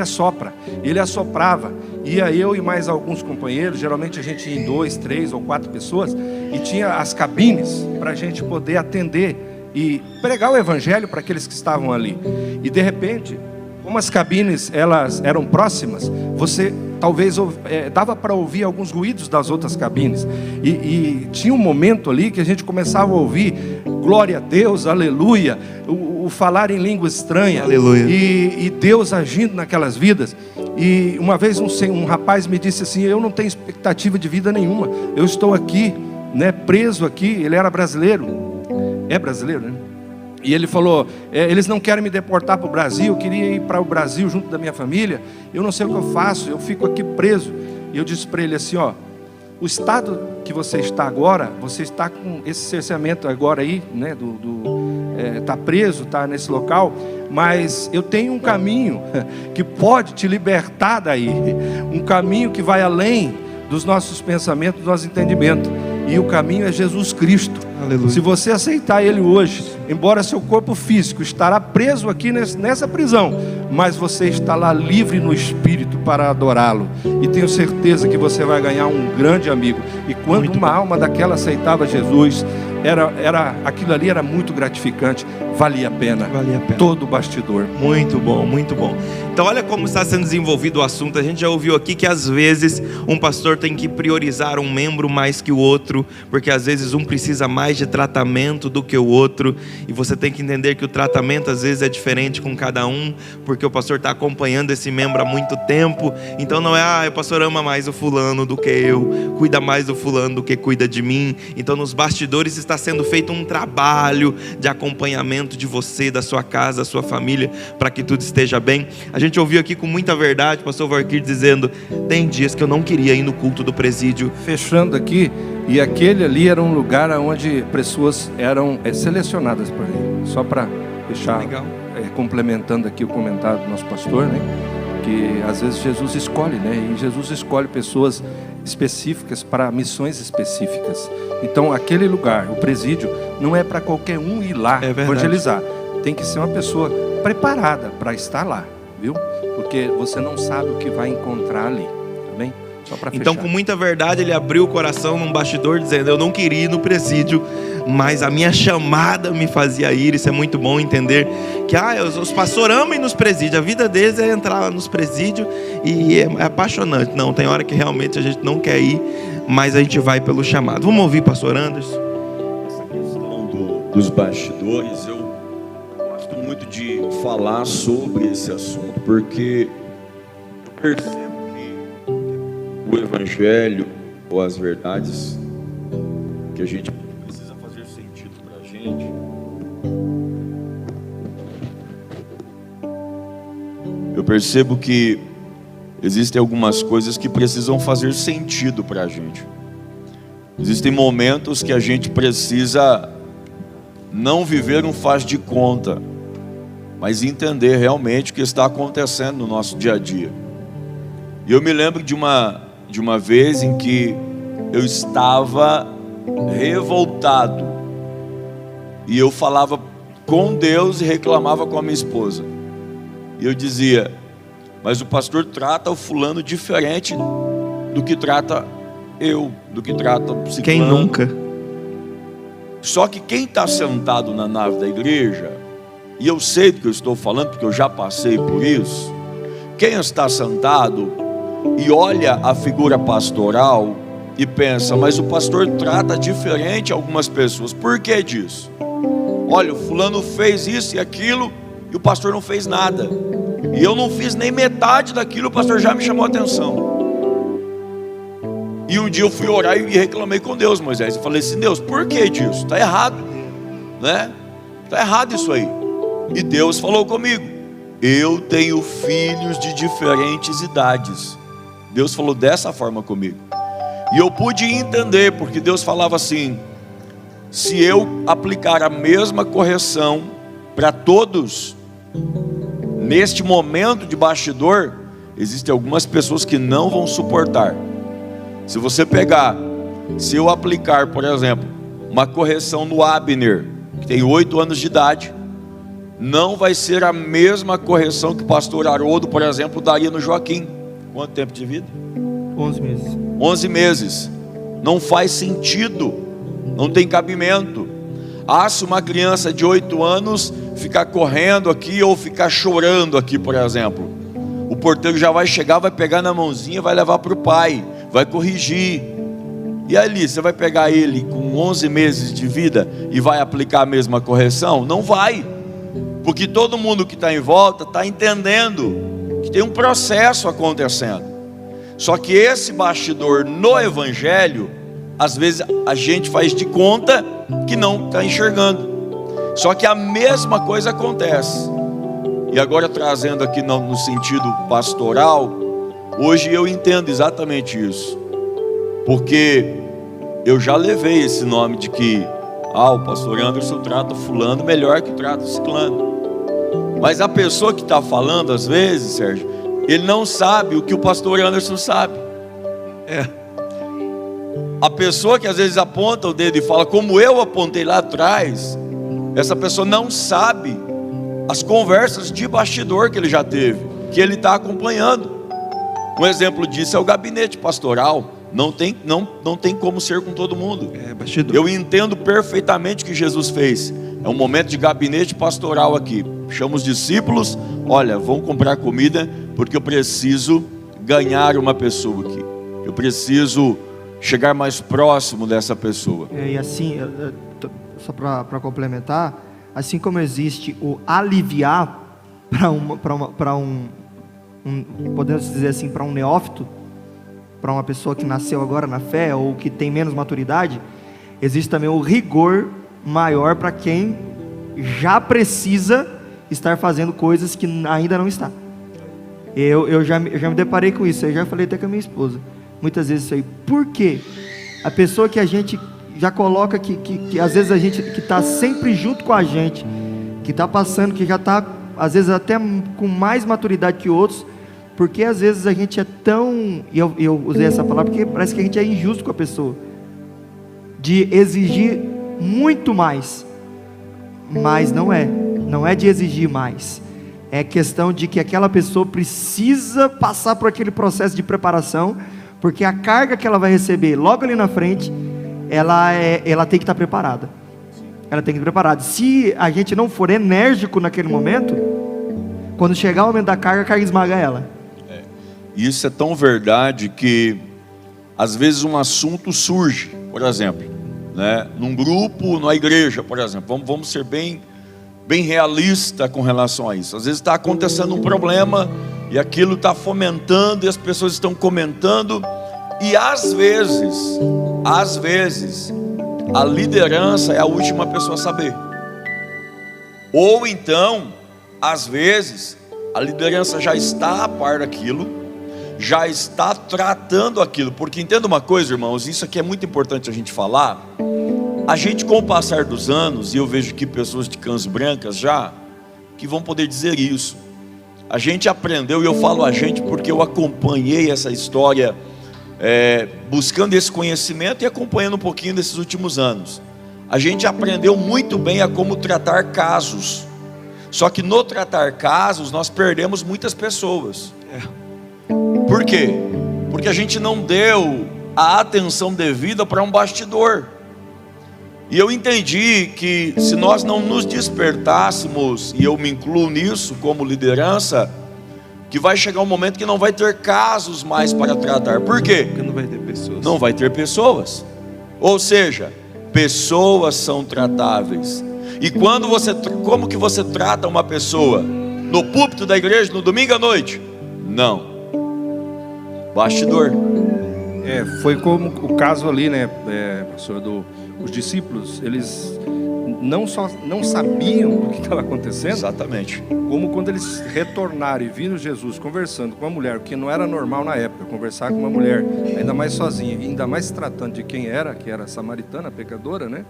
ele assoprava. Ia eu e mais alguns companheiros, geralmente a gente ia em 2, 3 ou 4 pessoas, e tinha as cabines para a gente poder atender e pregar o Evangelho para aqueles que estavam ali. E de repente, como as cabines elas eram próximas, você talvez dava para ouvir alguns ruídos das outras cabines, e tinha um momento ali que a gente começava a ouvir glória a Deus, aleluia, o falar em língua estranha, Aleluia. e Deus agindo naquelas vidas. E uma vez um rapaz me disse assim: eu não tenho expectativa de vida nenhuma, eu estou aqui, né, preso aqui. Ele era brasileiro, é brasileiro, né? E ele falou: eles não querem me deportar para o Brasil, eu queria ir para o Brasil junto da minha família, eu não sei o que eu faço, eu fico aqui preso. E eu disse para ele assim: ó, o estado que você está agora, você está com esse cerceamento agora aí, né, está preso, está nesse local, mas eu tenho um caminho que pode te libertar daí, um caminho que vai além dos nossos pensamentos, do nosso entendimento, e o caminho é Jesus Cristo. Aleluia. Se você aceitar Ele hoje, embora seu corpo físico estará preso aqui nessa prisão, mas você está lá livre no Espírito para adorá-lo, e tenho certeza que você vai ganhar um grande amigo. E quando Muito uma bom. alma daquela aceitava Jesus, aquilo ali era muito gratificante, valia a pena, Valia a pena. todo o bastidor. Muito bom, muito bom. Então olha como está sendo desenvolvido o assunto. A gente já ouviu aqui que às vezes um pastor tem que priorizar um membro mais que o outro, porque às vezes um precisa mais de tratamento do que o outro, e você tem que entender que o tratamento às vezes é diferente com cada um, porque o pastor está acompanhando esse membro há muito tempo. Então não é: o pastor ama mais o fulano do que eu, cuida mais do fulano do que cuida de mim. Então nos bastidores está sendo feito um trabalho de acompanhamento de você, da sua casa, da sua família, para que tudo esteja bem. A gente ouviu aqui com muita verdade o pastor Valquir dizendo: tem dias que eu não queria ir no culto do presídio. Fechando aqui, e aquele ali era um lugar onde pessoas eram selecionadas para ir. Só para deixar Legal. Complementando aqui o comentário do nosso pastor, né? Que às vezes Jesus escolhe, né? E Jesus escolhe pessoas específicas para missões específicas. Então aquele lugar, o presídio, não é para qualquer um ir lá evangelizar. Tem que ser uma pessoa preparada para estar lá, viu? Porque você não sabe o que vai encontrar ali, tá bem? Só para fechar. Então, com muita verdade, ele abriu o coração num bastidor dizendo: eu não queria ir no presídio, mas a minha chamada me fazia ir. Isso é muito bom entender que os pastores amam ir nos presídios, a vida deles é entrar nos presídios, e é apaixonante. Não, tem hora que realmente a gente não quer ir, mas a gente vai pelo chamado. Vamos ouvir pastor Anderson? Essa questão dos bastidores, eu gosto muito de falar sobre esse assunto, porque eu percebo que o evangelho, ou as verdades que a gente precisa fazer sentido para a gente, eu percebo que existem algumas coisas que precisam fazer sentido para a gente. Existem momentos que a gente precisa não viver um faz de conta, mas entender realmente o que está acontecendo no nosso dia a dia. E eu me lembro de uma vez em que eu estava revoltado, e eu falava com Deus e reclamava com a minha esposa. E eu dizia: mas o pastor trata o fulano diferente do que trata eu, do que trata o ciclano. Quem nunca? Só que quem está sentado na nave da igreja, e eu sei do que eu estou falando, porque eu já passei por isso, quem está sentado e olha a figura pastoral e pensa: mas o pastor trata diferente algumas pessoas. Por que disso? Olha, o fulano fez isso e aquilo, e o pastor não fez nada. E eu não fiz nem metade daquilo, o pastor já me chamou a atenção. E um dia eu fui orar e reclamei com Deus, Moisés. Eu falei assim: Deus, por que disso? Está errado, né? Está errado isso aí. E Deus falou comigo: eu tenho filhos de diferentes idades. Deus falou dessa forma comigo. E eu pude entender, porque Deus falava assim: se eu aplicar a mesma correção para todos, neste momento de bastidor, existem algumas pessoas que não vão suportar. Se você pegar, se eu aplicar, por exemplo, uma correção no Abner, que tem 8 anos de idade, não vai ser a mesma correção que o pastor Haroldo, por exemplo, daria no Joaquim. Quanto tempo de vida? 11 meses. 11 meses. Não faz sentido, não tem cabimento. Se uma criança de 8 anos ficar correndo aqui ou ficar chorando aqui, por exemplo, o porteiro já vai chegar, vai pegar na mãozinha, vai levar para o pai, vai corrigir. E ali, você vai pegar ele com 11 meses de vida e vai aplicar a mesma correção? Não vai, porque todo mundo que está em volta está entendendo que tem um processo acontecendo. Só que esse bastidor no Evangelho, às vezes a gente faz de conta que não está enxergando. Só que a mesma coisa acontece. E agora trazendo aqui no sentido pastoral, hoje eu entendo exatamente isso. Porque eu já levei esse nome de que o pastor Anderson trata fulano melhor que trata o ciclano. Mas a pessoa que está falando, às vezes, Sérgio, ele não sabe o que o pastor Anderson sabe. A pessoa que às vezes aponta o dedo e fala, como eu apontei lá atrás, essa pessoa não sabe as conversas de bastidor que ele já teve, que ele está acompanhando. Um exemplo disso é o gabinete pastoral. Não tem como ser com todo mundo. Bastidor. Eu entendo perfeitamente o que Jesus fez. É um momento de gabinete pastoral aqui. Chama os discípulos, olha, vão comprar comida, porque eu preciso ganhar uma pessoa aqui. Eu preciso chegar mais próximo dessa pessoa. E assim, só para complementar, assim como existe o aliviar para um podemos dizer assim, para um neófito, para uma pessoa que nasceu agora na fé ou que tem menos maturidade, existe também o rigor maior para quem já precisa estar fazendo coisas que ainda não está. Eu já me deparei com isso, eu já falei até com a minha esposa muitas vezes isso aí. Por quê? A pessoa que a gente já coloca que às vezes a gente que está sempre junto com a gente, que está passando, que já está às vezes até com mais maturidade que outros, porque às vezes a gente é tão, e eu usei essa palavra porque parece que a gente é injusto com a pessoa, de exigir muito mais, mas não é de exigir mais, é questão de que aquela pessoa precisa passar por aquele processo de preparação, porque a carga que ela vai receber logo ali na frente, ela tem que estar preparada. Ela tem que estar preparada. Se a gente não for enérgico naquele momento, quando chegar o momento da carga, a carga esmaga ela. Isso é tão verdade que às vezes um assunto surge, por exemplo, né, num grupo, na igreja, por exemplo. Vamos ser bem realista com relação a isso. Às vezes está acontecendo um problema e aquilo está fomentando e as pessoas estão comentando, e às vezes a liderança é a última pessoa a saber, ou então às vezes a liderança já está a par daquilo, já está tratando aquilo, porque entenda uma coisa, irmãos, isso aqui é muito importante a gente falar. A gente, com o passar dos anos, e eu vejo aqui pessoas de cãs brancas já, que vão poder dizer isso, a gente aprendeu, e eu falo a gente porque eu acompanhei essa história, buscando esse conhecimento e acompanhando um pouquinho desses últimos anos. A gente aprendeu muito bem a como tratar casos, só que no tratar casos nós perdemos muitas pessoas. Por quê? Porque a gente não deu a atenção devida para um bastidor. E eu entendi que se nós não nos despertássemos, e eu me incluo nisso como liderança, que vai chegar um momento que não vai ter casos mais para tratar. Por quê? Porque não vai ter pessoas. Não vai ter pessoas. Ou seja, pessoas são tratáveis. E como que você trata uma pessoa? No púlpito da igreja, no domingo à noite? Não. Bastidor. Foi como o caso ali, né, pastor, os discípulos, eles não sabiam o que estava acontecendo. Exatamente. Como quando eles retornaram e viram Jesus conversando com uma mulher, o que não era normal na época, conversar com uma mulher, ainda mais sozinha, ainda mais tratando de quem era, que era samaritana, pecadora, né?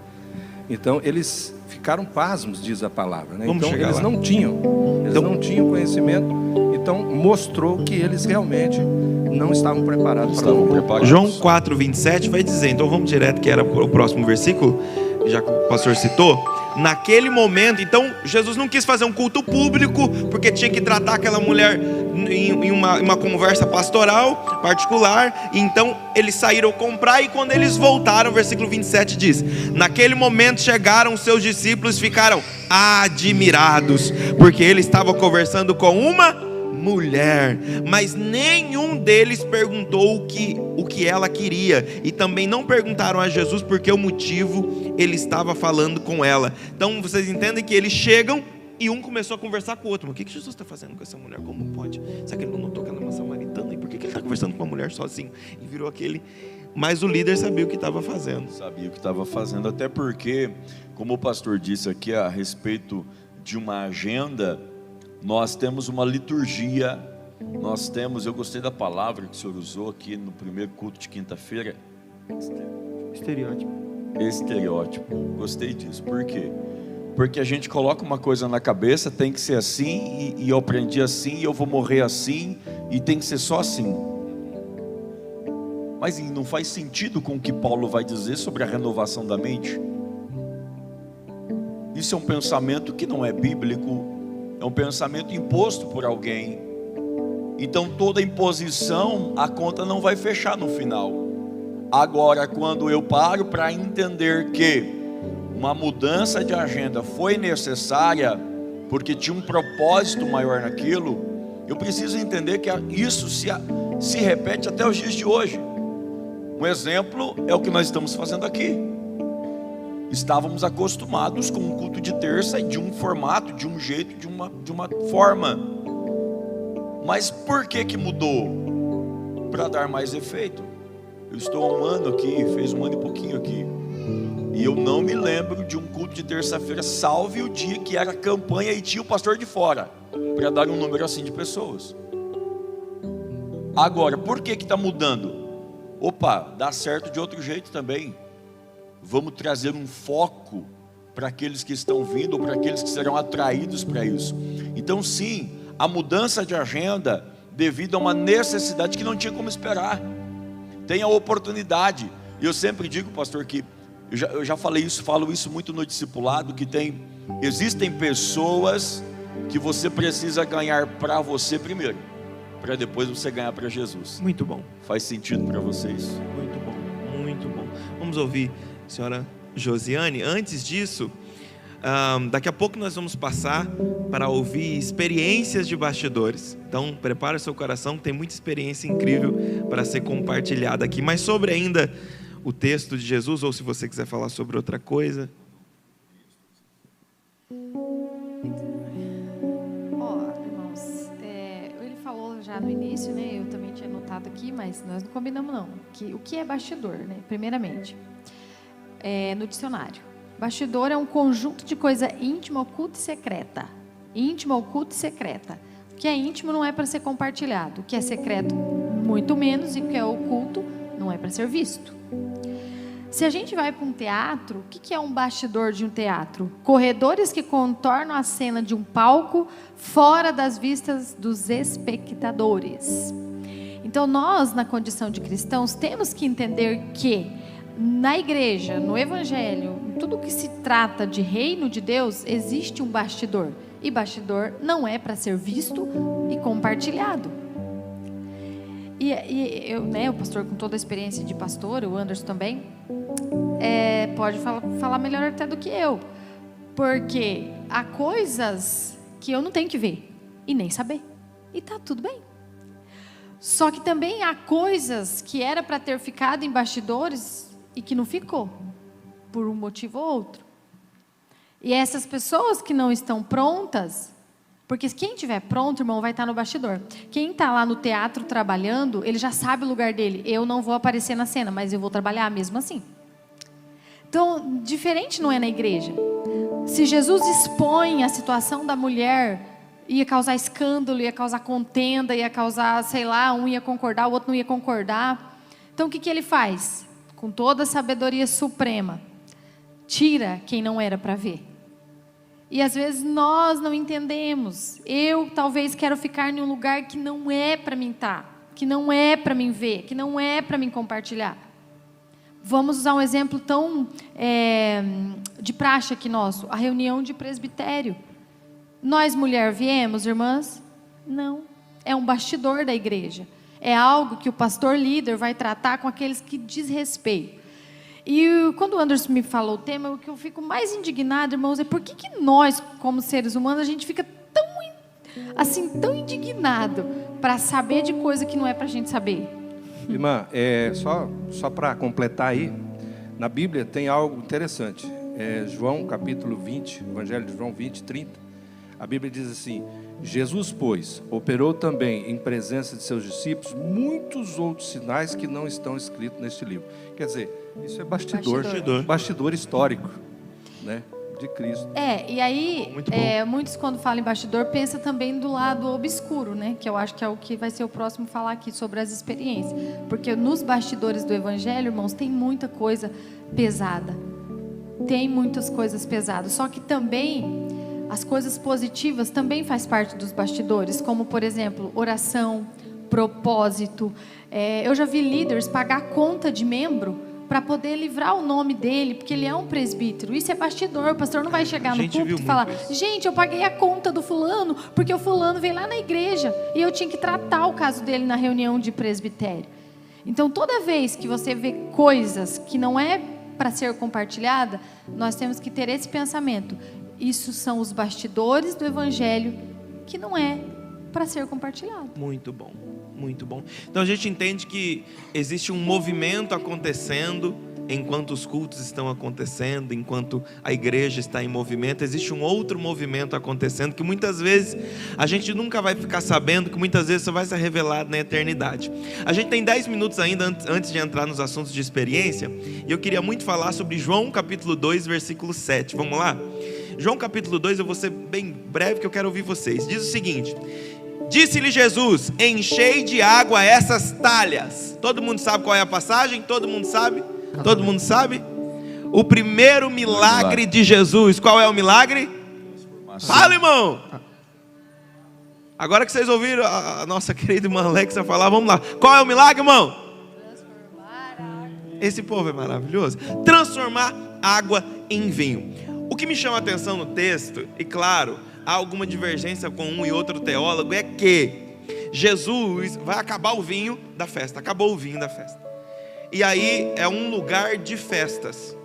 Então eles ficaram pasmos, diz a palavra, né? Então eles lá. não tinham conhecimento, então mostrou que eles realmente não estavam preparados para o João 4:27 vai dizer, então vamos direto, que era o próximo versículo, já que o pastor citou. Naquele momento, então Jesus não quis fazer um culto público, porque tinha que tratar aquela mulher em uma conversa pastoral particular. Então eles saíram comprar, e quando eles voltaram, o versículo 27 diz: naquele momento chegaram os seus discípulos e ficaram admirados, porque ele estava conversando com uma mulher. Mas nenhum deles perguntou o que ela queria, e também não perguntaram a Jesus por que o motivo ele estava falando com ela. Então vocês entendem que eles chegam e um começou a conversar com o outro. Mas o que Jesus está fazendo com essa mulher? Como pode? Será que ele não notou que ela é uma samaritana? E por que ele está conversando com uma mulher sozinho? E virou aquele... Mas o líder sabia o que estava fazendo. Sabia o que estava fazendo, até porque, como o pastor disse aqui a respeito de uma agenda, nós temos uma liturgia, nós temos, eu gostei da palavra que o senhor usou aqui no primeiro culto de quinta-feira. Estereótipo. Gostei disso. Por quê? Porque a gente coloca uma coisa na cabeça, tem que ser assim, e eu aprendi assim, e eu vou morrer assim, e tem que ser só assim. Mas não faz sentido com o que Paulo vai dizer sobre a renovação da mente. Isso é um pensamento que não é bíblico, é um pensamento imposto por alguém. Então toda imposição, a conta não vai fechar no final. Agora, quando eu paro para entender que uma mudança de agenda foi necessária, porque tinha um propósito maior naquilo, eu preciso entender que isso se repete até os dias de hoje. Um exemplo é o que nós estamos fazendo aqui. Estávamos acostumados com um culto de terça, de um formato, de um jeito, de uma forma. Mas por que mudou? Para dar mais efeito. Eu estou há um ano aqui, fez um ano e pouquinho aqui, e eu não me lembro de um culto de terça-feira, salve o dia que era campanha e tinha o pastor de fora, para dar um número assim de pessoas. Agora, por que está mudando? Opa, dá certo de outro jeito também. Vamos trazer um foco para aqueles que estão vindo, ou para aqueles que serão atraídos para isso. Então sim, a mudança de agenda, devido a uma necessidade que não tinha como esperar. Tem a oportunidade. E eu sempre digo, pastor, que eu já falei isso, falo isso muito no discipulado, que existem pessoas que você precisa ganhar para você primeiro, para depois você ganhar para Jesus. Muito bom. Faz sentido para vocês? Muito bom, muito bom. Vamos ouvir a senhora Josiane. Antes disso, daqui a pouco nós vamos passar para ouvir experiências de bastidores. Então prepare o seu coração, tem muita experiência incrível para ser compartilhada aqui. Mas sobre ainda o texto de Jesus, ou se você quiser falar sobre outra coisa. Já no início, né, eu também tinha notado aqui, mas nós não combinamos não, o que é bastidor, né, primeiramente, no dicionário, bastidor é um conjunto de coisa íntima, oculta e secreta, íntima, oculta e secreta. O que é íntimo não é para ser compartilhado, o que é secreto muito menos, e o que é oculto não é para ser visto. Se a gente vai para um teatro, o que é um bastidor de um teatro? Corredores que contornam a cena de um palco fora das vistas dos espectadores. Então nós, na condição de cristãos, temos que entender que na igreja, no evangelho, em tudo que se trata de reino de Deus, existe um bastidor. E bastidor não é para ser visto e compartilhado. E eu, né, o pastor com toda a experiência de pastor, o Anderson também, pode falar melhor até do que eu, porque há coisas que eu não tenho que ver e nem saber, e tá tudo bem. Só que também há coisas que era para ter ficado em bastidores e que não ficou, por um motivo ou outro. E essas pessoas que não estão prontas, porque quem estiver pronto, irmão, vai estar no bastidor. Quem está lá no teatro trabalhando, ele já sabe o lugar dele. Eu não vou aparecer na cena, mas eu vou trabalhar mesmo assim. Então, diferente não é na igreja. Se Jesus expõe a situação da mulher, ia causar escândalo, ia causar contenda, ia causar, sei lá, um ia concordar, o outro não ia concordar. Então, o que ele faz? Com toda a sabedoria suprema, tira quem não era para ver. E às vezes nós não entendemos. Eu talvez quero ficar em um lugar que não é para mim estar, que não é para mim ver, que não é para mim compartilhar. Vamos usar um exemplo tão de praxe aqui nosso, a reunião de presbitério. Nós, mulher, viemos, irmãs? Não. É um bastidor da igreja. É algo que o pastor líder vai tratar com aqueles que diz respeito. E quando o Anderson me falou o tema, o que eu fico mais indignado, irmãos, é por que nós, como seres humanos, a gente fica tão assim, tão indignado para saber de coisa que não é para a gente saber. Irmã, só para completar aí, na Bíblia tem algo interessante. João capítulo 20, Evangelho de João 20, 30. A Bíblia diz assim: Jesus, pois, operou também em presença de seus discípulos muitos outros sinais que não estão escritos neste livro. Quer dizer, isso é bastidor histórico, né, de Cristo. E aí, muitos quando falam em bastidor, pensam também do lado obscuro, né? Que eu acho que é o que vai ser o próximo falar aqui sobre as experiências. Porque nos bastidores do Evangelho, irmãos, tem muita coisa pesada. Tem muitas coisas pesadas. Só que também as coisas positivas também faz parte dos bastidores, como, por exemplo, oração, propósito. Eu já vi líderes pagar conta de membro para poder livrar o nome dele, porque ele é um presbítero. Isso é bastidor. O pastor não vai chegar no púlpito e falar: gente, eu paguei a conta do fulano, porque o fulano veio lá na igreja e eu tinha que tratar o caso dele na reunião de presbitério. Então, toda vez que você vê coisas que não é para ser compartilhada, nós temos que ter esse pensamento: isso são os bastidores do Evangelho que não é para ser compartilhado. Muito bom, muito bom. Então a gente entende que existe um movimento acontecendo enquanto os cultos estão acontecendo, enquanto a igreja está em movimento. Existe um outro movimento acontecendo que muitas vezes a gente nunca vai ficar sabendo, que muitas vezes só vai ser revelado na eternidade. A gente tem 10 minutos ainda antes de entrar nos assuntos de experiência, e eu queria muito falar sobre João capítulo 2, versículo 7. Vamos lá? João capítulo 2, eu vou ser bem breve que eu quero ouvir vocês. Diz o seguinte: disse-lhe Jesus: enchei de água essas talhas. Todo mundo sabe qual é a passagem? Todo mundo sabe? Todo mundo sabe? O primeiro milagre de Jesus. Qual é o milagre? Fala, irmão. Agora que vocês ouviram a nossa querida irmã Alexa falar, vamos lá. Qual é o milagre, irmão? Transformar água. Esse povo é maravilhoso. Transformar água em vinho. O que me chama a atenção no texto, e claro, há alguma divergência com um e outro teólogo, é que Jesus vai acabar o vinho da festa. Acabou o vinho da festa. E aí é um lugar de festas.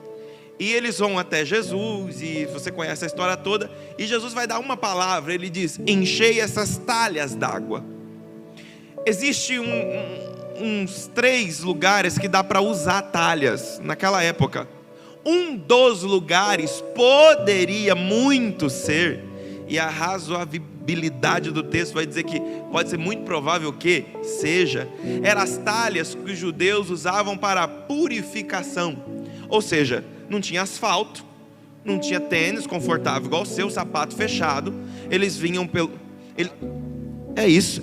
E eles vão até Jesus, e você conhece a história toda, e Jesus vai dar uma palavra, ele diz: enchei essas talhas d'água. Existe uns 3 lugares que dá para usar talhas naquela época. Um dos lugares poderia muito ser, e a razoabilidade do texto vai dizer que pode ser muito provável que seja, eram as talhas que os judeus usavam para a purificação. Ou seja, não tinha asfalto, não tinha tênis confortável igual o seu, sapato fechado. Eles vinham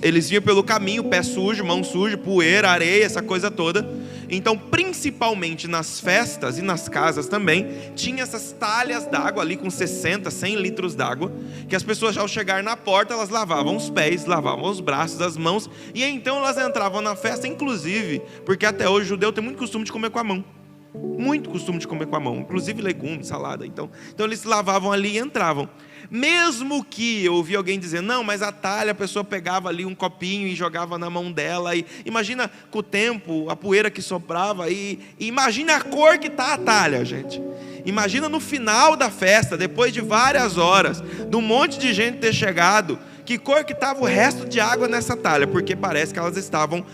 eles vinham pelo caminho, pé sujo, mão suja, poeira, areia, essa coisa toda. Então, principalmente nas festas e nas casas também, tinha essas talhas d'água ali com 60, 100 litros d'água, que as pessoas, ao chegar na porta, elas lavavam os pés, lavavam os braços, as mãos, e então elas entravam na festa, inclusive, porque até hoje o judeu tem muito costume de comer com a mão. Muito costume de comer com a mão, inclusive legumes, salada. Então eles lavavam ali e entravam. Mesmo que eu ouvi alguém dizer: não, mas a talha, a pessoa pegava ali um copinho e jogava na mão dela, e imagina com o tempo, a poeira que soprava, e imagina a cor que está a talha, gente. Imagina no final da festa, depois de várias horas, de um monte de gente ter chegado, que cor que estava o resto de água nessa talha, porque parece que elas estavam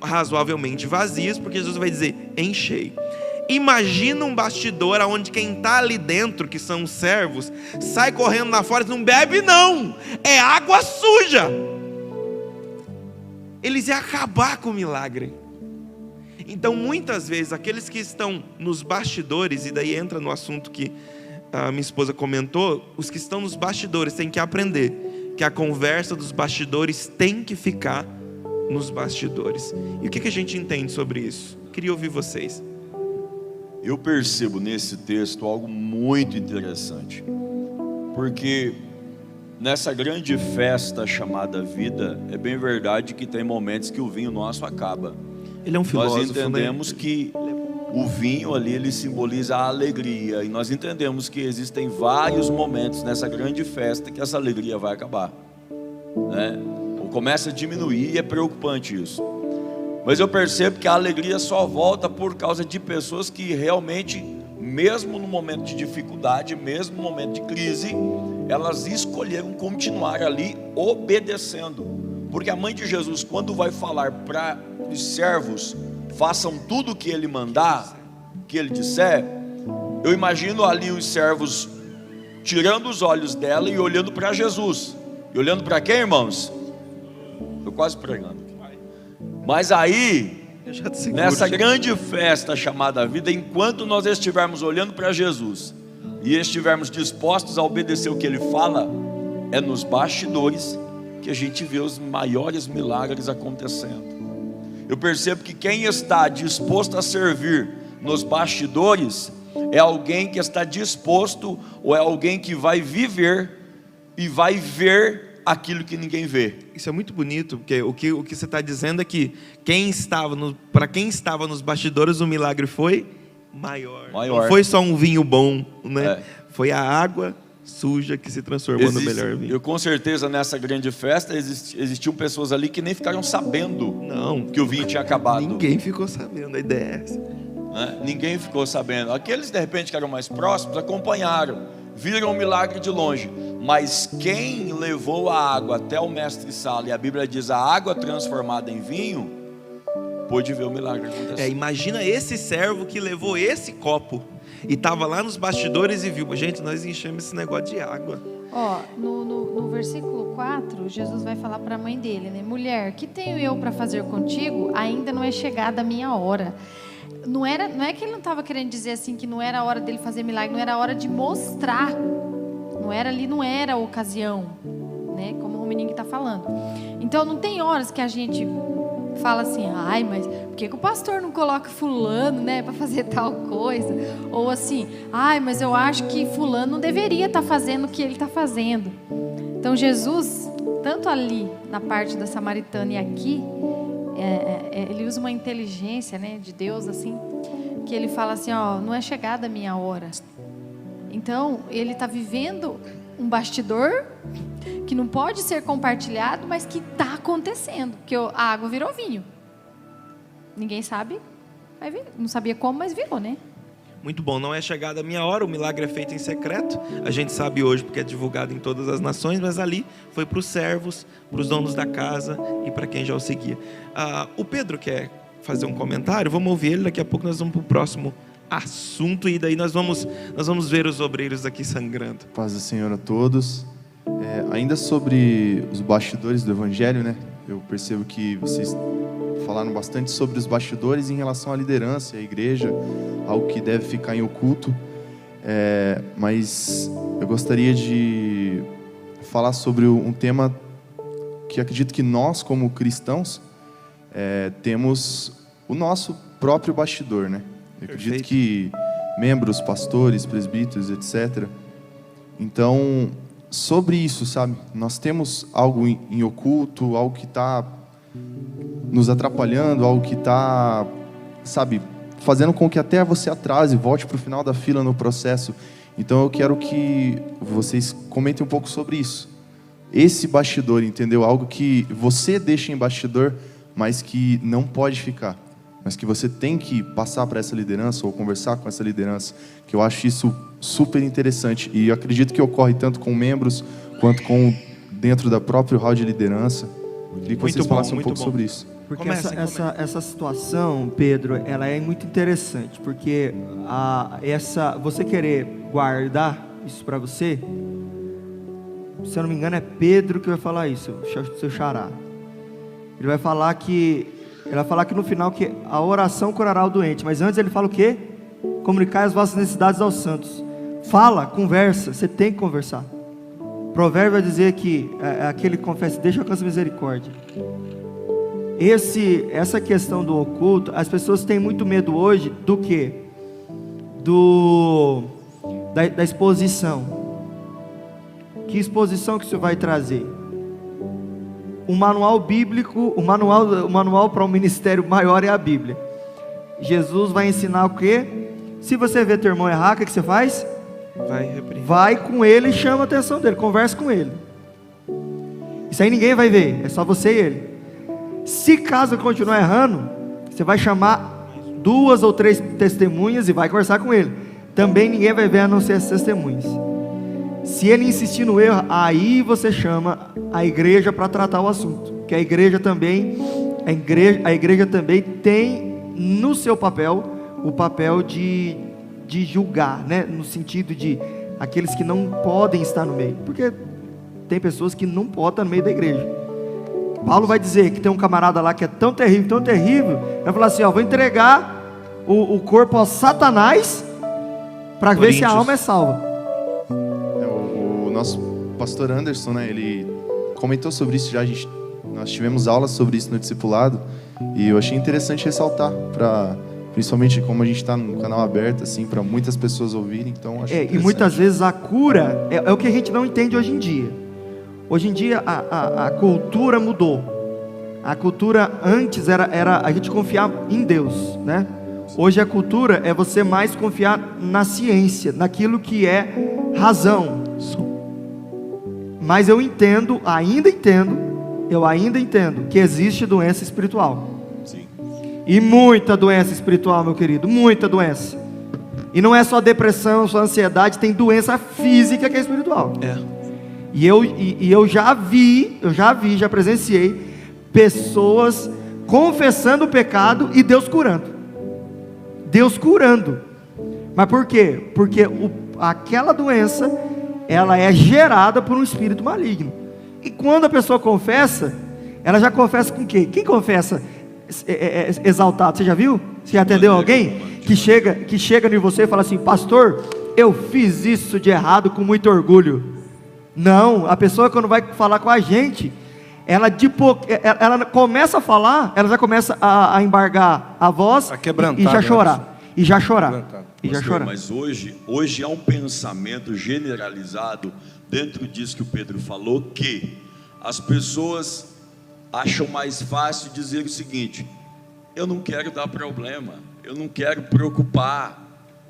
razoavelmente vazias, porque Jesus vai dizer: enchei. Imagina um bastidor onde quem está ali dentro, que são os servos, sai correndo lá fora e não bebe não, é água suja. Eles iam acabar com o milagre. Então muitas vezes aqueles que estão nos bastidores, e daí entra no assunto que a minha esposa comentou, os que estão nos bastidores têm que aprender que a conversa dos bastidores tem que ficar nos bastidores. E o que a gente entende sobre isso? Queria ouvir vocês. Eu percebo nesse texto algo muito interessante, porque nessa grande festa chamada vida, é bem verdade que tem momentos que o vinho nosso acaba. Ele é um filósofo, nós entendemos, né? Que o vinho ali, ele simboliza a alegria, e nós entendemos que existem vários momentos nessa grande festa que essa alegria vai acabar, né? Ou começa a diminuir, e é preocupante isso. Mas eu percebo que a alegria só volta por causa de pessoas que realmente mesmo no momento de dificuldade, mesmo no momento de crise, elas escolheram continuar ali obedecendo. Porque a mãe de Jesus, quando vai falar para os servos, façam tudo o que ele mandar, que ele disser, eu imagino ali os servos tirando os olhos dela e olhando para Jesus. E olhando para quem, irmãos? Estou quase pregando. Mas aí, nessa grande festa chamada vida, enquanto nós estivermos olhando para Jesus e estivermos dispostos a obedecer o que ele fala, é nos bastidores que a gente vê os maiores milagres acontecendo. Eu percebo que quem está disposto a servir nos bastidores é alguém que está disposto, ou é alguém que vai viver e vai ver aquilo que ninguém vê. Isso é muito bonito, porque o que você está dizendo é que para quem estava nos bastidores, o milagre foi maior. Não foi só um vinho bom, né? Foi a água suja que se transformou no melhor vinho. Eu com certeza nessa grande festa existiam pessoas ali que nem ficaram sabendo que o vinho tinha acabado. Ninguém ficou sabendo, a ideia é essa. Ninguém ficou sabendo. Aqueles de repente que eram mais próximos acompanharam, viram o milagre de longe. Mas quem levou a água até o mestre-sala, e a Bíblia diz a água transformada em vinho, pôde ver o milagre acontecer. Imagina esse servo que levou esse copo e estava lá nos bastidores e viu, gente, nós enchemos esse negócio de água. No versículo 4, Jesus vai falar para a mãe dele, né? Mulher, que tenho eu para fazer contigo? Ainda não é chegada a minha hora. Não é que ele não estava querendo dizer assim que não era a hora dele fazer milagre, não era a hora de mostrar. Não era a ocasião, né? Como o Romeninho está falando. Então não tem horas que a gente fala assim, mas por que o pastor não coloca fulano, né, para fazer tal coisa? Ou assim, mas eu acho que fulano não deveria estar fazendo o que ele está fazendo. Então Jesus, tanto ali na parte da samaritana e aqui, ele usa uma inteligência, né, de Deus assim, que ele fala assim, não é chegada a minha hora. Então ele está vivendo um bastidor que não pode ser compartilhado, mas que está acontecendo, porque a água virou vinho. Ninguém sabe, não sabia como, mas virou, né? Muito bom, não é chegada a minha hora, o milagre é feito em secreto, a gente sabe hoje porque é divulgado em todas as nações, mas ali foi para os servos, para os donos da casa e para quem já o seguia. O Pedro quer fazer um comentário, vamos ouvir ele, daqui a pouco nós vamos para o próximo assunto e daí nós vamos ver os obreiros aqui sangrando. Paz do Senhor a todos. Ainda sobre os bastidores do Evangelho, né? Eu percebo que vocês falaram bastante sobre os bastidores em relação à liderança, à igreja, algo que deve ficar em oculto. Mas eu gostaria de falar sobre um tema que acredito que nós, como cristãos, temos o nosso próprio bastidor, né? Eu acredito que membros, pastores, presbíteros, etc. Então, sobre isso, sabe? Nós temos algo em oculto, algo que está nos atrapalhando, algo que está, sabe, fazendo com que até você atrase, volte para o final da fila no processo. Então, eu quero que vocês comentem um pouco sobre isso. Esse bastidor, entendeu? Algo que você deixa em bastidor, mas que não pode ficar. Mas que você tem que passar para essa liderança ou conversar com essa liderança, que eu acho isso super interessante e eu acredito que ocorre tanto com membros quanto com dentro da própria hall de liderança. Eu queria que vocês falassem um pouco sobre isso. Porque essa situação, Pedro, ela é muito interessante, porque você querer guardar isso para você, se eu não me engano é Pedro que vai falar isso, seu xará. Ele vai falar que no final que a oração curará o doente, mas antes ele fala o quê? Comunicar as vossas necessidades aos santos. Fala, conversa, você tem que conversar. Provérbio vai dizer que aquele que confessa, deixa alcançar misericórdia. Essa questão do oculto, as pessoas têm muito medo hoje do quê? Da exposição. Que exposição que isso vai trazer? O manual bíblico, o manual para um ministério maior é a Bíblia. Jesus vai ensinar o quê? Se você vê teu irmão errar, o que você faz? Vai com ele e chama a atenção dele, conversa com ele. Isso aí ninguém vai ver, é só você e ele. Se caso ele continuar errando, você vai chamar 2 ou 3 testemunhas e vai conversar com ele. também ninguém vai ver a não ser as testemunhas. Se ele insistir no erro, aí você chama a igreja para tratar o assunto. Que a igreja também tem no seu papel o papel de julgar, né? No sentido de aqueles que não podem estar no meio, porque tem pessoas que não podem estar no meio da igreja. Paulo vai dizer que tem um camarada lá que é tão terrível, vai falar assim, ó, vou entregar o corpo a Satanás para ver se a alma é salva. O nosso pastor Anderson, né, ele comentou sobre isso já, nós tivemos aulas sobre isso no discipulado, e eu achei interessante ressaltar, principalmente como a gente está no canal aberto, assim, para muitas pessoas ouvirem, então acho e muitas vezes a cura é o que a gente não entende hoje em dia. Hoje em dia a cultura mudou. A cultura antes era a gente confiar em Deus, né? Hoje a cultura é você mais confiar na ciência, naquilo que é razão. Mas eu ainda entendo que existe doença espiritual. Sim. E muita doença espiritual, meu querido, muita doença. E não é só depressão, só ansiedade, tem doença física que é espiritual. E eu já presenciei pessoas confessando o pecado e Deus curando. Mas por quê? Porque aquela doença, ela é gerada por um espírito maligno. E quando a pessoa confessa, ela já confessa com o quê? Quem confessa exaltado? Você já viu? Você já atendeu alguém que chega em você e fala assim, pastor, eu fiz isso de errado com muito orgulho. Não, a pessoa quando vai falar com a gente, ela começa a falar, ela já começa a embargar a voz e já chorar. E já chorar. Mas hoje há um pensamento generalizado dentro disso que o Pedro falou, que as pessoas acham mais fácil dizer o seguinte: eu não quero dar problema, eu não quero preocupar,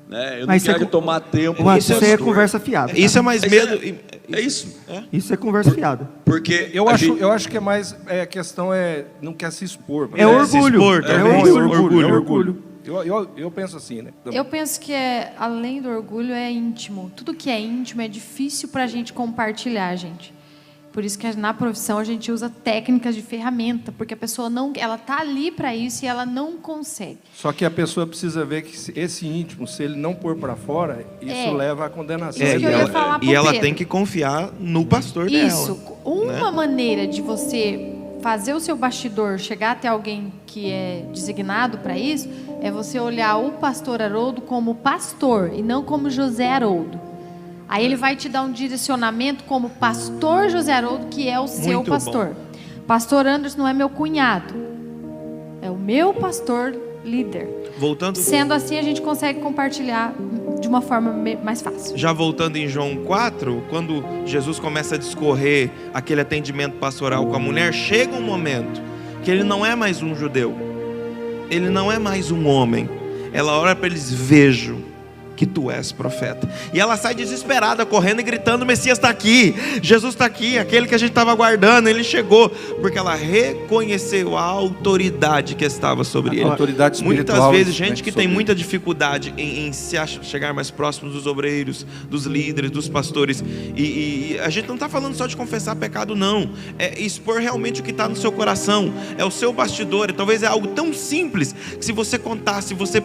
né? Eu não quero tomar tempo. Mas isso aí é conversa fiada. Isso é mais medo. É isso. Isso é conversa fiada. Porque eu acho que é mais a questão não quer se expor. É orgulho. Eu penso assim, né? Eu penso que além do orgulho é íntimo. Tudo que é íntimo é difícil para a gente compartilhar, gente. Por isso que na profissão a gente usa técnicas de ferramenta, porque a pessoa ela tá ali para isso e ela não consegue. Só que a pessoa precisa ver que esse íntimo, se ele não pôr para fora, isso leva à condenação. Isso que eu ia falar pro ela Pedro. tem que confiar no pastor dela. Isso. Uma maneira de você fazer o seu bastidor chegar até alguém que é designado para isso é você olhar o pastor Haroldo como pastor e não como José Haroldo. Aí ele vai te dar um direcionamento como pastor José Haroldo, que é o seu pastor. Bom. Pastor Anderson não é meu cunhado, é o meu pastor líder. Sendo assim, a gente consegue compartilhar de uma forma mais fácil. Já voltando em João 4, quando Jesus começa a discorrer aquele atendimento pastoral com a mulher, chega um momento que ele não é mais um judeu, ele não é mais um homem. Ela ora para eles: vejo que tu és profeta. E ela sai desesperada, correndo e gritando: o Messias está aqui, Jesus está aqui, aquele que a gente estava aguardando, ele chegou. Porque ela reconheceu a autoridade que estava sobre ele. Autoridade espiritual. Muitas vezes, gente que tem muita dificuldade em chegar mais próximo dos obreiros, dos líderes, dos pastores. E a gente não está falando só de confessar pecado, não. É expor realmente o que está no seu coração. É o seu bastidor. E talvez é algo tão simples que, se você contasse, se você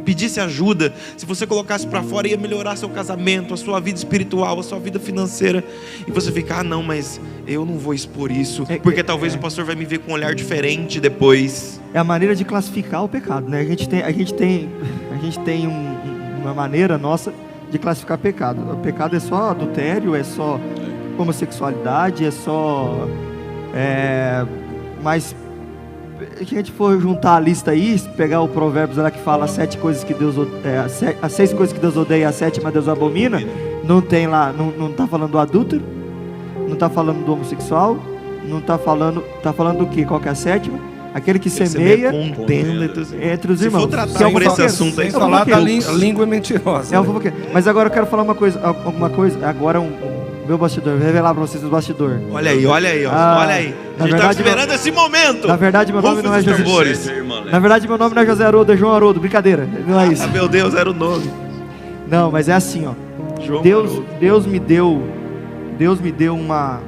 pedisse ajuda, se você colocasse para fora, ia melhorar seu casamento, a sua vida espiritual, a sua vida financeira. E você fica: não, mas eu não vou expor isso, porque talvez o pastor vai me ver com um olhar diferente depois. É a maneira de classificar o pecado, né? A gente tem uma maneira nossa de classificar pecado. O pecado é só adultério, é só homossexualidade, é só mas se a gente for juntar a lista aí, pegar o Provérbios lá que fala as 6 coisas que Deus odeia, a 7ª Deus abomina, não tem lá, não está falando do adúltero, não está falando do homossexual, não está falando do quê? Qual que é a 7ª? Aquele que semeia contenda entre os irmãos. Se for tratar por esse assunto aí, falar da língua mentirosa. Mas agora eu quero falar uma coisa, agora meu bastidor, vou revelar para vocês o bastidor. Olha aí, olha aí. A gente está esperando esse momento. Na verdade, meu nome não é José. Na verdade, meu nome não é José Haroldo, é João Haroldo. Brincadeira, não é isso. Meu Deus, era o nome. Não, mas é assim, ó. João Deus me deu uma...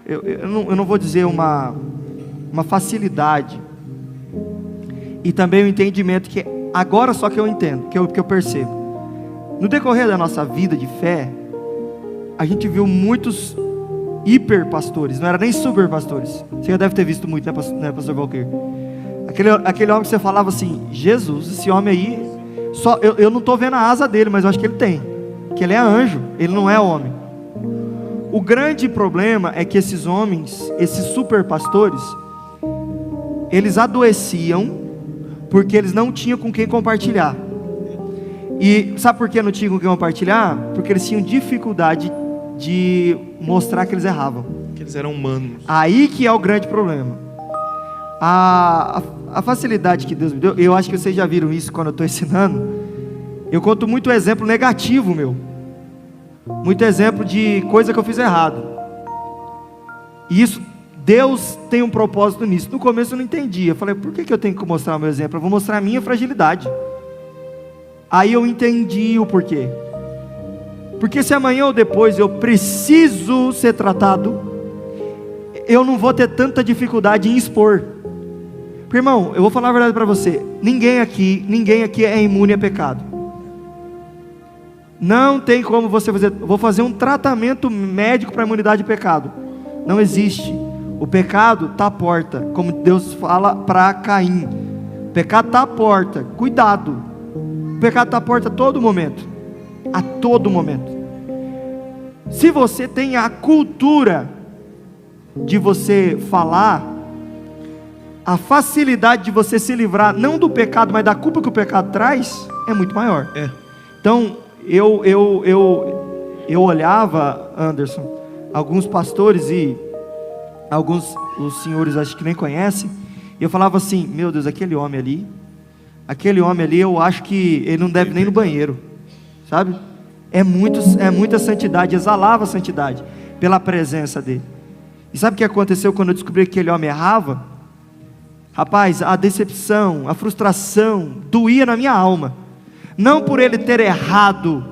Eu não vou dizer uma facilidade. E também o entendimento que... Agora só que eu entendo, que eu percebo. No decorrer da nossa vida de fé, a gente viu muitos hiper pastores, não era nem super pastores. Você já deve ter visto muito, né, pastor Valquir? Aquele homem que você falava assim, Jesus, esse homem aí, eu não estou vendo a asa dele, mas eu acho que ele tem, que ele é anjo, ele não é homem. O grande problema é que esses homens, esses super pastores, eles adoeciam, porque eles não tinham com quem compartilhar. E sabe por que não tinham com quem compartilhar? Porque eles tinham dificuldade de mostrar que eles erravam. Que eles eram humanos. Aí que é o grande problema. A facilidade que Deus me deu, eu acho que vocês já viram isso quando eu estou ensinando. Eu conto muito exemplo negativo meu. Muito exemplo de coisa que eu fiz errado. E isso, Deus tem um propósito nisso. No começo eu não entendia. Eu falei, por que eu tenho que mostrar o meu exemplo? Eu vou mostrar a minha fragilidade. Aí eu entendi o porquê. Porque se amanhã ou depois eu preciso ser tratado, eu não vou ter tanta dificuldade em expor. Porque, irmão, eu vou falar a verdade para você. Ninguém aqui é imune a pecado. Não tem como você fazer. Vou fazer um tratamento médico para imunidade de pecado. Não existe. O pecado está à porta, como Deus fala para Caim. O pecado está à porta. Cuidado. O pecado está à porta a todo momento. A todo momento. Se você tem a cultura de você falar, a facilidade de você se livrar, não do pecado, mas da culpa que o pecado traz, é muito maior. Então, eu olhava, Anderson, alguns pastores e alguns, os senhores acho que nem conhecem, e eu falava assim, meu Deus, aquele homem ali, eu acho que ele não deve nem no banheiro, sabe? É muita santidade, exalava a santidade pela presença dele. E sabe o que aconteceu quando eu descobri que aquele homem errava? Rapaz, a decepção, a frustração doía na minha alma. Não por ele ter errado,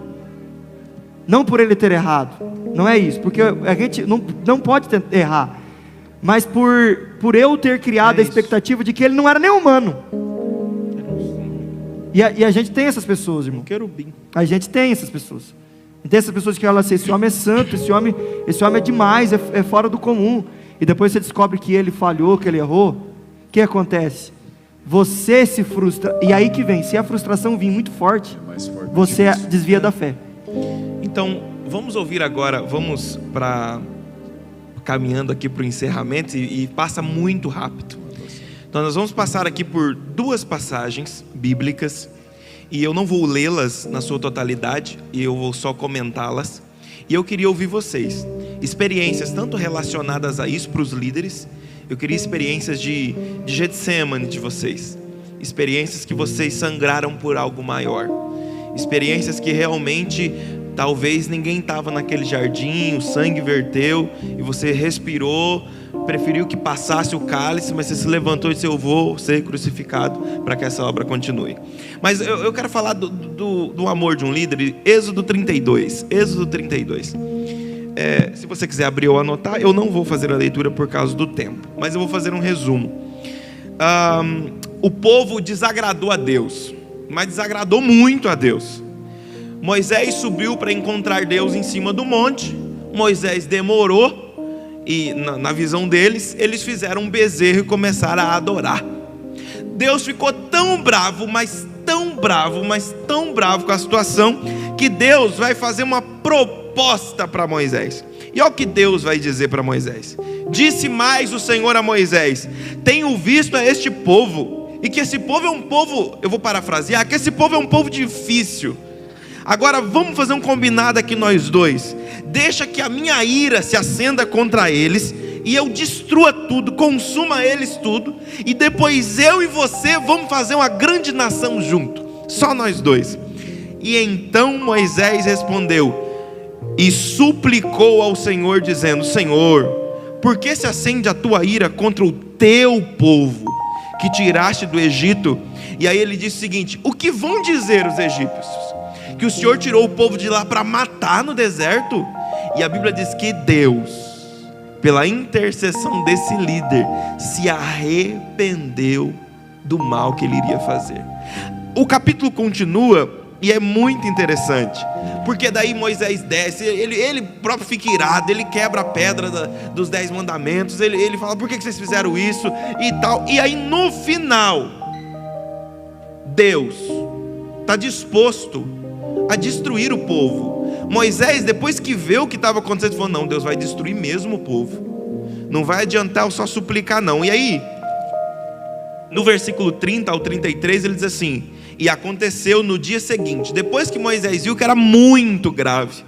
não é isso, porque a gente não pode errar, mas por eu ter criado a expectativa de que ele não era nem humano. E a gente tem essas pessoas, irmão. Querubim. A gente tem essas pessoas. Tem essas pessoas que falam assim, esse homem é santo, esse homem é demais, é fora do comum. E depois você descobre que ele falhou, que ele errou. O que acontece? Você se frustra. E aí que vem, se a frustração vir muito forte, você desvia da fé. Então, vamos ouvir agora, vamos caminhando aqui para o encerramento e passa muito rápido. Então nós vamos passar aqui por duas passagens bíblicas e eu não vou lê-las na sua totalidade, e eu vou só comentá-las. E eu queria ouvir vocês, experiências tanto relacionadas a isso para os líderes. Eu queria experiências de Getsemane de vocês, experiências que vocês sangraram por algo maior, experiências que realmente talvez ninguém estava naquele jardim, o sangue verteu e você respirou, preferiu que passasse o cálice, mas você se levantou e disse, eu vou ser crucificado para que essa obra continue. Mas eu quero falar do amor de um líder. Êxodo 32. Se você quiser abrir ou anotar, eu não vou fazer a leitura por causa do tempo, mas eu vou fazer um resumo. O povo desagradou a Deus, mas desagradou muito a Deus. Moisés subiu para encontrar Deus em cima do monte. Moisés demorou, e na visão deles, eles fizeram um bezerro e começaram a adorar. Deus ficou tão bravo, mas tão bravo com a situação, que Deus vai fazer uma proposta para Moisés. E olha o que Deus vai dizer para Moisés. Disse mais o Senhor a Moisés: tenho visto a este povo, e que esse povo é um povo, eu vou parafrasear, que esse povo é um povo difícil. Agora vamos fazer um combinado aqui nós dois. Deixa que a minha ira se acenda contra eles, e eu destrua tudo, consuma eles tudo, e depois eu e você vamos fazer uma grande nação junto, só nós dois. E então Moisés respondeu e suplicou ao Senhor, dizendo: Senhor, por que se acende a tua ira contra o teu povo, que tiraste do Egito? E aí ele disse o seguinte: o que vão dizer os egípcios? que o Senhor tirou o povo de lá para matar no deserto. E a Bíblia diz que Deus, pela intercessão desse líder, se arrependeu do mal que ele iria fazer. O capítulo continua e é muito interessante, porque daí Moisés desce, ele próprio fica irado, ele quebra a pedra dos 10 mandamentos, ele fala, por que vocês fizeram isso e tal, e aí no final, Deus está disposto a destruir o povo. Moisés, depois que vê o que estava acontecendo, falou, não, Deus vai destruir mesmo o povo, não vai adiantar eu só suplicar não. E aí, no versículo 30 ao 33, ele diz assim, e aconteceu no dia seguinte, depois que Moisés viu que era muito grave,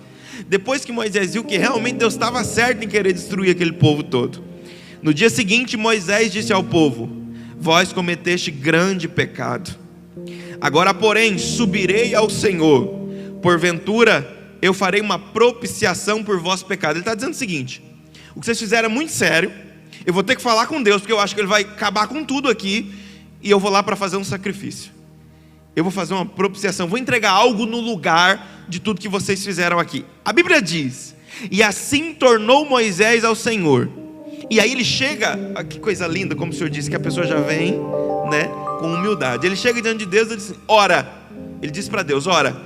depois que Moisés viu que realmente Deus estava certo em querer destruir aquele povo todo, no dia seguinte Moisés disse ao povo, vós cometeste grande pecado, agora porém subirei ao Senhor, porventura eu farei uma propiciação por vosso pecado. Ele está dizendo o seguinte, o que vocês fizeram é muito sério, eu vou ter que falar com Deus, porque eu acho que Ele vai acabar com tudo aqui, e eu vou lá para fazer um sacrifício, eu vou fazer uma propiciação, vou entregar algo no lugar de tudo que vocês fizeram aqui. A Bíblia diz, e assim tornou Moisés ao Senhor. E aí ele chega, que coisa linda, como o Senhor disse, que a pessoa já vem, né, com humildade. Ele chega diante de Deus e diz, ora, ele diz para Deus, ora,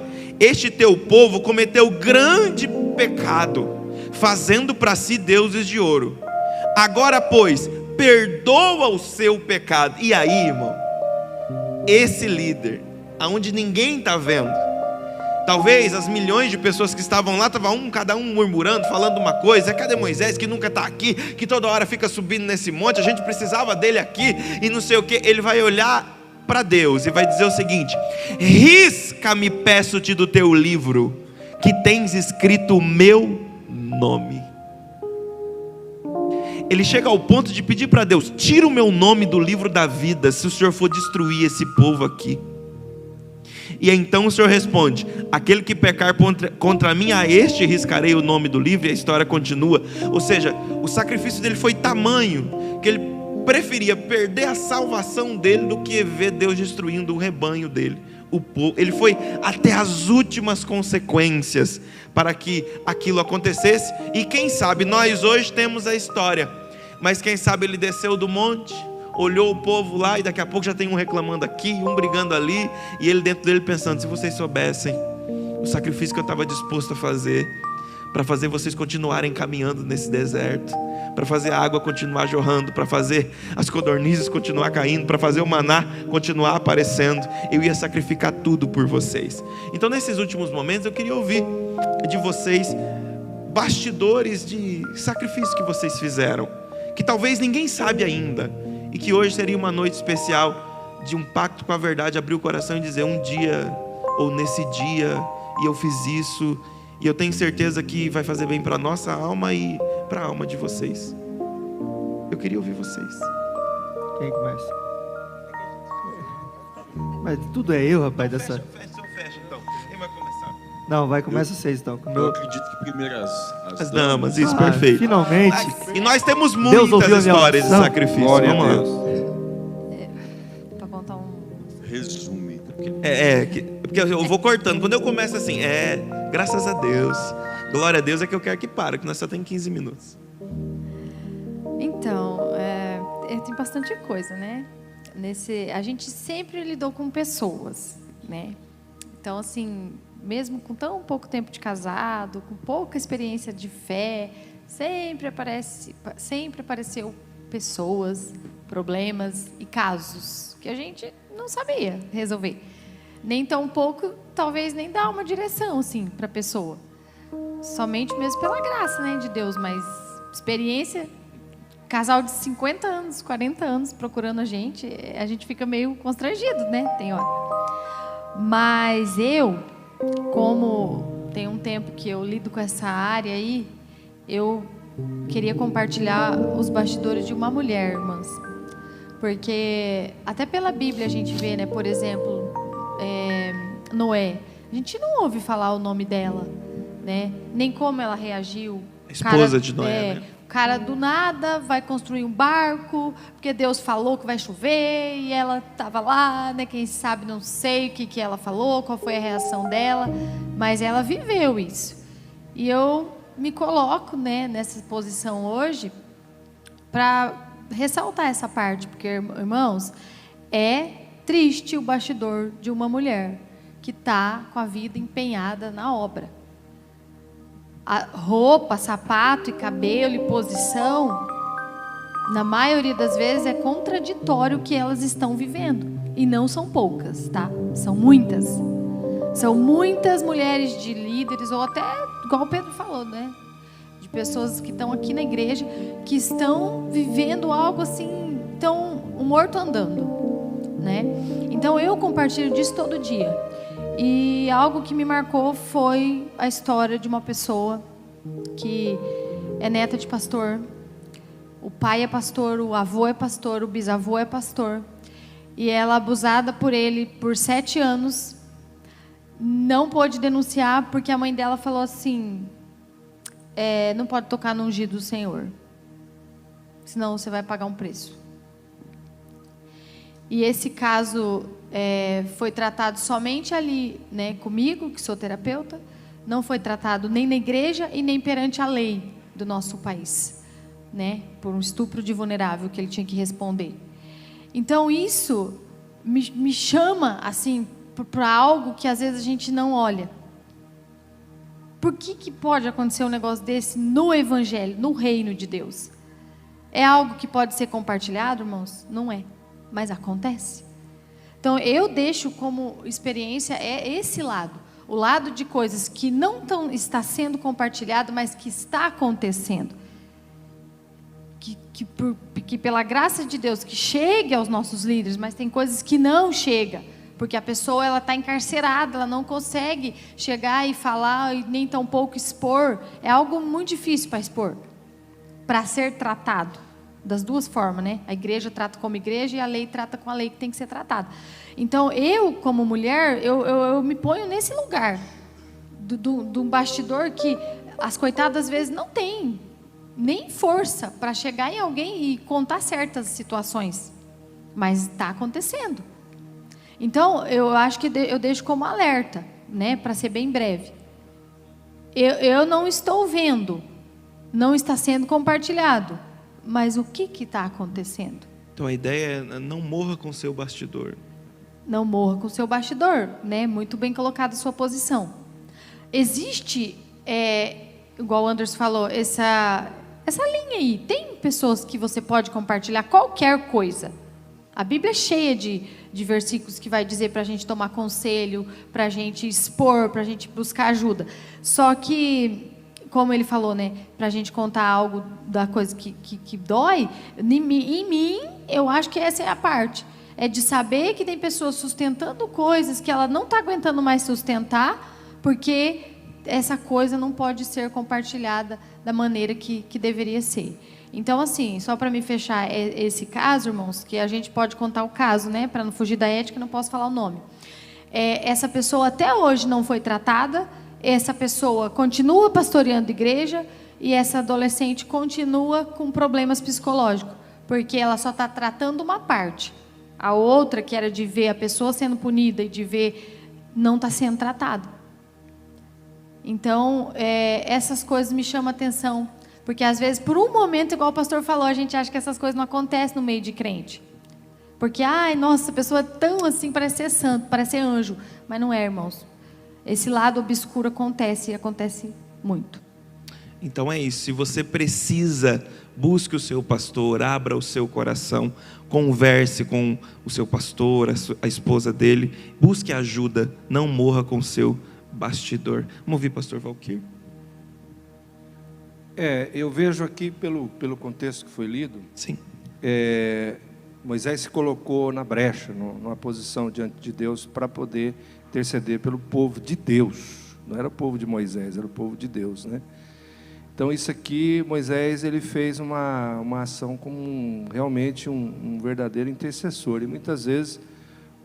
este teu povo cometeu grande pecado, fazendo para si deuses de ouro. Agora, pois, perdoa o seu pecado. E aí, irmão, esse líder, aonde ninguém está vendo, talvez as milhões de pessoas que estavam lá, estavam cada um murmurando, falando uma coisa, cadê Moisés que nunca está aqui, que toda hora fica subindo nesse monte, a gente precisava dele aqui, e não sei o que. Ele vai olhar para Deus e vai dizer o seguinte, risca-me, peço-te do teu livro, que tens escrito o meu nome. Ele chega ao ponto de pedir para Deus, tira o meu nome do livro da vida, se o Senhor for destruir esse povo aqui. E então o Senhor responde, aquele que pecar contra mim, a este riscarei o nome do livro. E a história continua. Ou seja, o sacrifício dele foi tamanho, que ele preferia perder a salvação dele do que ver Deus destruindo o rebanho dele, o povo. Ele foi até as últimas consequências para que aquilo acontecesse. E quem sabe, nós hoje temos a história, mas quem sabe ele desceu do monte, olhou o povo lá, e daqui a pouco já tem um reclamando aqui, um brigando ali, e ele dentro dele pensando, se vocês soubessem o sacrifício que eu estava disposto a fazer, para fazer vocês continuarem caminhando nesse deserto, para fazer a água continuar jorrando, para fazer as codornizes continuar caindo, para fazer o maná continuar aparecendo, eu ia sacrificar tudo por vocês. Então nesses últimos momentos eu queria ouvir de vocês bastidores de sacrifício que vocês fizeram, que talvez ninguém sabe ainda, e que hoje seria uma noite especial de um pacto com a verdade, abrir o coração e dizer, um dia, ou nesse dia, e eu fiz isso, e eu tenho certeza que vai fazer bem para a nossa alma e para a alma de vocês. Eu queria ouvir vocês. Quem começa? Mas tudo é eu, rapaz, dessa... Fecha então. Quem vai começar? Não, começa vocês então. Eu acredito que primeiro As damas, isso, perfeito. Finalmente. E nós temos Deus ouviu a muitas minha histórias de oração. sacrifício. Glória a Vamos lá. Deus. Para contar um... resume. Porque eu vou cortando. Quando eu começo assim, graças a Deus, glória a Deus, é que eu quero que pare, que nós só temos 15 minutos. Então, tem bastante coisa, né? A gente sempre lidou com pessoas, né? Então, assim, mesmo com tão pouco tempo de casado, com pouca experiência de fé, sempre apareceu pessoas, problemas e casos que a gente não sabia resolver. Nem tão pouco, talvez nem dar uma direção, assim, para a pessoa. Somente mesmo pela graça, né, de Deus, mas experiência, casal de 50 anos, 40 anos procurando a gente fica meio constrangido, né, tem hora. Mas eu, como tem um tempo que eu lido com essa área aí, eu queria compartilhar os bastidores de uma mulher, irmãs. Porque até pela Bíblia a gente vê, né, por exemplo, Noé, a gente não ouve falar o nome dela, né? Nem como ela reagiu. A esposa de Noé, né? O cara do nada vai construir um barco, porque Deus falou que vai chover, e ela estava lá, né? Quem sabe, não sei o que ela falou, qual foi a reação dela, mas ela viveu isso. E eu me coloco, né, nessa posição hoje para ressaltar essa parte, porque, irmãos, é triste o bastidor de uma mulher que está com a vida empenhada na obra. A roupa, sapato e cabelo e posição, na maioria das vezes é contraditório o que elas estão vivendo. E não são poucas, tá? São muitas. São muitas mulheres de líderes, ou até, igual o Pedro falou, né? De pessoas que estão aqui na igreja, que estão vivendo algo assim, tão um morto andando, né? Então eu compartilho disso todo dia. E algo que me marcou foi a história de uma pessoa que é neta de pastor. O pai é pastor, o avô é pastor, o bisavô é pastor. E ela, abusada por ele por 7 anos, não pôde denunciar porque a mãe dela falou assim: não pode tocar no ungido do Senhor, senão você vai pagar um preço. E esse caso foi tratado somente ali, né, comigo, que sou terapeuta. Não foi tratado nem na igreja e nem perante a lei do nosso país, né, por um estupro de vulnerável que ele tinha que responder. Então isso me chama assim para algo que às vezes a gente não olha. Por que pode acontecer um negócio desse no evangelho, no reino de Deus? É algo que pode ser compartilhado, irmãos? Não é, mas acontece. Então eu deixo como experiência esse lado, o lado de coisas que não está sendo compartilhado, mas que está acontecendo. Que pela graça de Deus que chegue aos nossos líderes, mas tem coisas que não chegam, porque a pessoa ela está encarcerada, ela não consegue chegar e falar e nem tão pouco expor. É algo muito difícil para expor, para ser tratado das duas formas, né? A igreja trata como igreja e a lei trata com a lei que tem que ser tratada. Então eu, como mulher, eu me ponho nesse lugar do bastidor que as coitadas às vezes não têm nem força para chegar em alguém e contar certas situações, mas está acontecendo. Então eu acho que eu deixo como alerta, né, para ser bem breve. Eu não estou vendo, não está sendo compartilhado, mas o que está acontecendo? Então a ideia é não morra com o seu bastidor. Não morra com o seu bastidor, né? Muito bem colocada a sua posição. Existe, igual o Anderson falou, essa linha aí. Tem pessoas que você pode compartilhar qualquer coisa. A Bíblia é cheia de versículos que vai dizer para a gente tomar conselho, para a gente expor, para a gente buscar ajuda. Só que, como ele falou, né, para a gente contar algo da coisa que dói, em mim, eu acho que essa é a parte. É de saber que tem pessoas sustentando coisas que ela não está aguentando mais sustentar, porque essa coisa não pode ser compartilhada da maneira que deveria ser. Então, assim, só para me fechar esse caso, irmãos, que a gente pode contar o caso, né, para não fugir da ética, não posso falar o nome. Essa pessoa até hoje não foi tratada, essa pessoa continua pastoreando igreja e essa adolescente continua com problemas psicológicos, porque ela só está tratando uma parte. A outra, que era de ver a pessoa sendo punida e de ver, não está sendo tratada. Então, essas coisas me chamam a atenção, porque às vezes, por um momento, igual o pastor falou, a gente acha que essas coisas não acontecem no meio de crente. Porque, nossa, a pessoa é tão assim, parece ser santo, parece ser anjo. Mas não é, irmãos. Esse lado obscuro acontece, e acontece muito. Então é isso, se você precisa, busque o seu pastor, abra o seu coração, converse com o seu pastor, a esposa dele, busque ajuda, não morra com o seu bastidor. Vamos ouvir pastor Valquir. Eu vejo aqui pelo contexto que foi lido. Sim. Moisés se colocou na brecha, numa posição diante de Deus para poder interceder pelo povo de Deus. Não era o povo de Moisés, era o povo de Deus, né? Então isso aqui, Moisés, ele fez uma ação como realmente um verdadeiro intercessor. E muitas vezes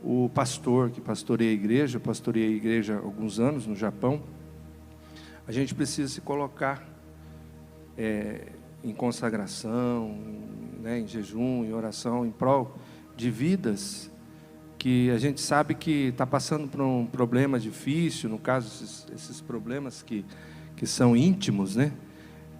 o pastor que pastoreia a igreja, eu pastoreei a igreja há alguns anos no Japão, a gente precisa se colocar em consagração, né, em jejum, em oração, em prol de vidas que a gente sabe que está passando por um problema difícil, no caso, esses problemas que são íntimos, né,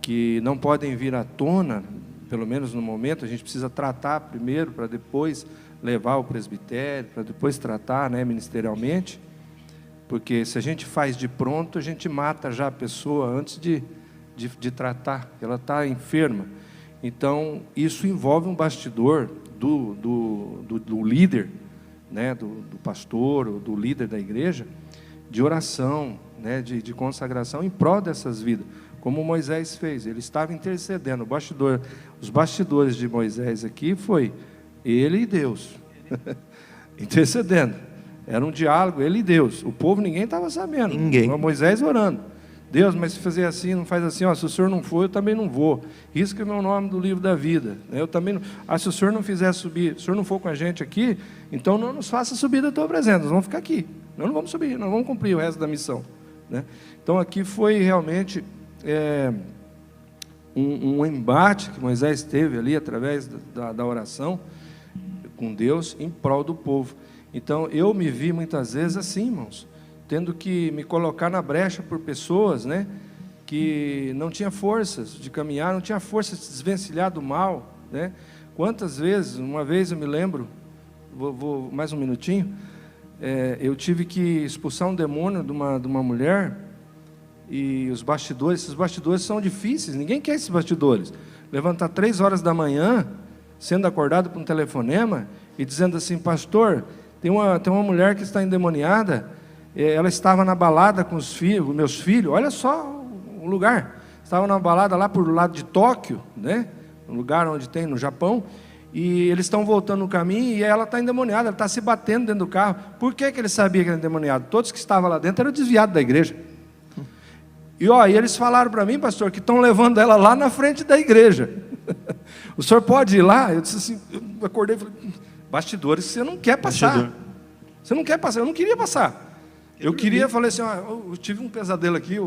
que não podem vir à tona, pelo menos no momento. A gente precisa tratar primeiro, para depois levar ao presbitério, para depois tratar, né, ministerialmente, porque se a gente faz de pronto, a gente mata já a pessoa antes de tratar, ela está enferma. Então, isso envolve um bastidor do líder, né, do pastor, ou do líder da igreja, de oração, né, de consagração em prol dessas vidas, como Moisés fez. Ele estava intercedendo. Os bastidores de Moisés aqui foi ele e Deus intercedendo. Era um diálogo, ele e Deus. O povo, ninguém estava sabendo. Ninguém. Moisés orando: Deus, mas se fazer assim, não faz assim, ó, se o senhor não for, eu também não vou. Risca meu nome do livro da vida. Eu também não. Se o senhor não fizer subir, se o senhor não for com a gente aqui, então não nos faça subir da tua presença, nós vamos ficar aqui. Nós não vamos subir, nós vamos cumprir o resto da missão, né? Então aqui foi realmente um embate que Moisés teve ali, através da oração com Deus, em prol do povo. Então eu me vi muitas vezes assim, irmãos, tendo que me colocar na brecha por pessoas, né, que não tinha forças de caminhar, não tinha forças de se desvencilhar do mal, né? Quantas vezes, uma vez eu me lembro, vou mais um minutinho, eu tive que expulsar um demônio de uma mulher, e esses bastidores são difíceis, ninguém quer esses bastidores. Levantar 3 horas da manhã, sendo acordado por um telefonema, e dizendo assim: pastor, tem uma mulher que está endemoniada, ela estava na balada com os meus filhos, olha só o lugar, estava na balada lá por lado de Tóquio, né? Um lugar onde tem no Japão, e eles estão voltando no caminho, e ela está endemoniada, ela está se batendo dentro do carro. Por que ele sabia que era endemoniado? Todos que estavam lá dentro eram desviados da igreja. E eles falaram para mim, pastor, que estão levando ela lá na frente da igreja. O senhor pode ir lá? Eu disse assim, eu acordei e falei: bastidores que você não quer passar. Bastidor. Você não quer passar, eu não queria passar. Eu falei assim: eu tive um pesadelo aqui,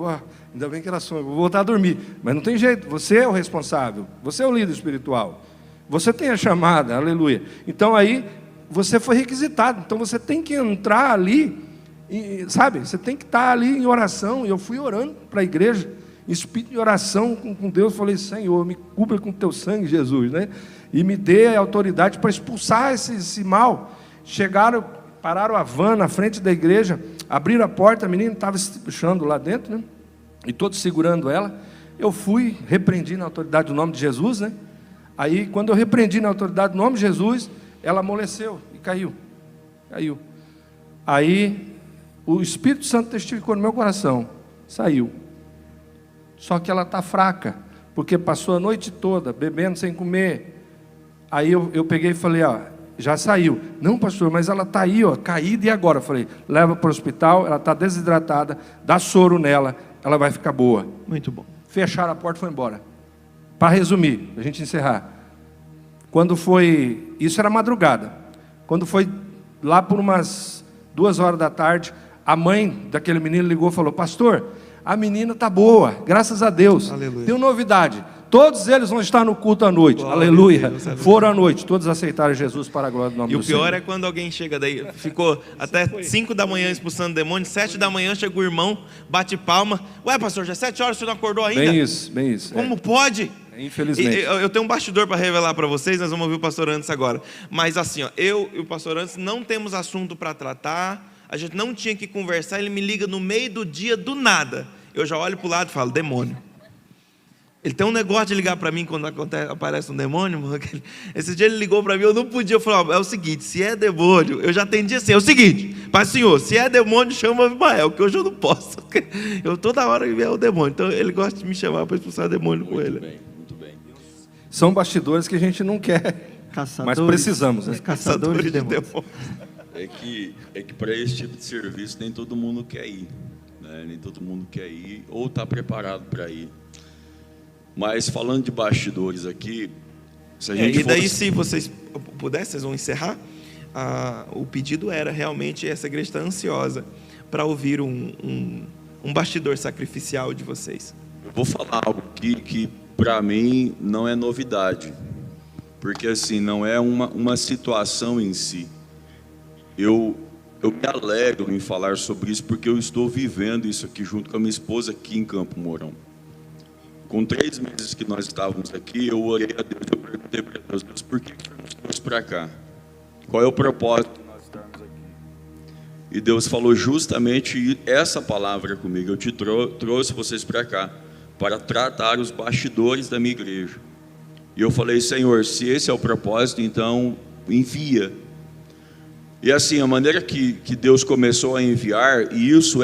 ainda bem que era sonho, vou voltar a dormir. Mas não tem jeito, você é o responsável, você é o líder espiritual, você tem a chamada, aleluia. Então aí, você foi requisitado, então você tem que entrar ali, sabe, você tem que estar ali em oração. E eu fui orando para a igreja, em espírito de oração com Deus. Falei: Senhor, me cubra com teu sangue, Jesus, né? E me dê a autoridade para expulsar esse mal. Pararam a van na frente da igreja, abriram a porta, a menina estava se puxando lá dentro, né? E todos segurando ela. Eu fui, repreendi na autoridade do nome de Jesus, né? Aí, quando eu repreendi na autoridade do nome de Jesus, ela amoleceu e caiu. Aí, o Espírito Santo testificou no meu coração, saiu. Só que ela está fraca, porque passou a noite toda bebendo sem comer. Aí eu peguei e falei: já saiu. Não, pastor, mas ela está aí, caída, e agora? Eu falei: leva para o hospital, ela está desidratada, dá soro nela, ela vai ficar boa. Muito bom. Fecharam a porta e foi embora. Para resumir, para a gente encerrar. Quando foi, isso era madrugada, quando foi lá por umas 2 horas da tarde, a mãe daquele menino ligou e falou: pastor, a menina está boa, graças a Deus. Aleluia. Tem novidade, todos eles vão estar no culto à noite. Glória, aleluia. Deus, foram à noite, todos aceitaram Jesus para a glória do nome do Senhor. E o pior é quando alguém chega daí, ficou até 5 da manhã expulsando demônio, 7 da manhã chega o irmão, bate palma: ué, pastor, já 7 horas, você não acordou ainda? Bem isso. Como pode? Infelizmente. Eu tenho um bastidor para revelar para vocês, nós vamos ouvir o pastor Anderson agora. Mas assim, eu e o pastor Anderson não temos assunto para tratar, a gente não tinha que conversar, ele me liga no meio do dia, do nada. Eu já olho para o lado e falo: demônio. Ele tem um negócio de ligar para mim quando aparece um demônio. Esse dia ele ligou para mim, eu não podia. Eu falei: é o seguinte, se é demônio, eu já atendi assim: é o seguinte, Pai Senhor, se é demônio, chama Abimael, que hoje eu não posso. Eu toda hora é o demônio. Então ele gosta de me chamar para expulsar demônio com ele. Muito bem. São bastidores que a gente não quer, mas precisamos, né? Caçadores de demônios. É que para esse tipo de serviço nem todo mundo quer ir, né? Nem todo mundo quer ir ou está preparado para ir. Mas falando de bastidores aqui, se a gente e daí, se vocês pudessem, vocês vão encerrar. O pedido era realmente, essa igreja está ansiosa para ouvir um bastidor sacrificial de vocês. Eu vou falar algo aqui que para mim, não é novidade. Porque, assim, não é uma situação em si. Eu me alegro em falar sobre isso, porque eu estou vivendo isso aqui junto com a minha esposa aqui em Campo Mourão. Com 3 meses que nós estávamos aqui, eu orei a Deus, eu perguntei para Deus, por que nós estamos para cá? Qual é o propósito de nós estarmos aqui? E Deus falou justamente essa palavra comigo. Eu te trouxe vocês para cá, para tratar os bastidores da minha igreja. E eu falei, Senhor, se esse é o propósito, então envia. E assim, a maneira que Deus começou a enviar, e isso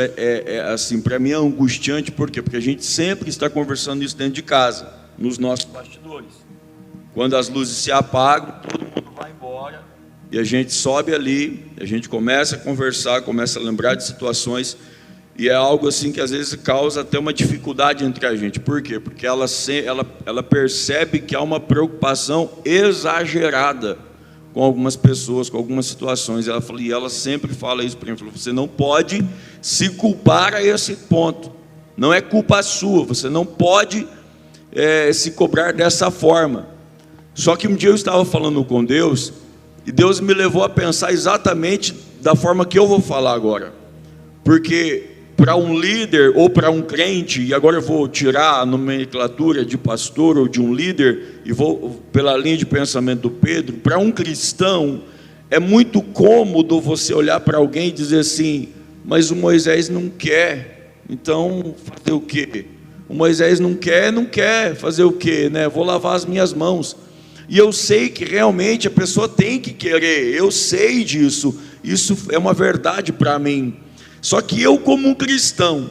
assim, para mim é angustiante, por quê? Porque a gente sempre está conversando isso dentro de casa, nos nossos bastidores. Quando as luzes se apagam, todo mundo vai embora, e a gente sobe ali, a gente começa a conversar, começa a lembrar de situações, e é algo assim que às vezes causa até uma dificuldade entre a gente. Por quê? Porque ela percebe que há uma preocupação exagerada com algumas pessoas, com algumas situações. E ela sempre fala isso para mim, falou, você não pode se culpar a esse ponto, não é culpa sua, você não pode se cobrar dessa forma. Só que um dia eu estava falando com Deus, e Deus me levou a pensar exatamente da forma que eu vou falar agora, porque para um líder ou para um crente, e agora eu vou tirar a nomenclatura de pastor ou de um líder, e vou pela linha de pensamento do Pedro, para um cristão, é muito cômodo você olhar para alguém e dizer assim, mas o Moisés não quer, então fazer o quê? O Moisés não quer fazer o quê? Vou lavar as minhas mãos. E eu sei que realmente a pessoa tem que querer, eu sei disso, isso é uma verdade para mim. Só que eu, como um cristão,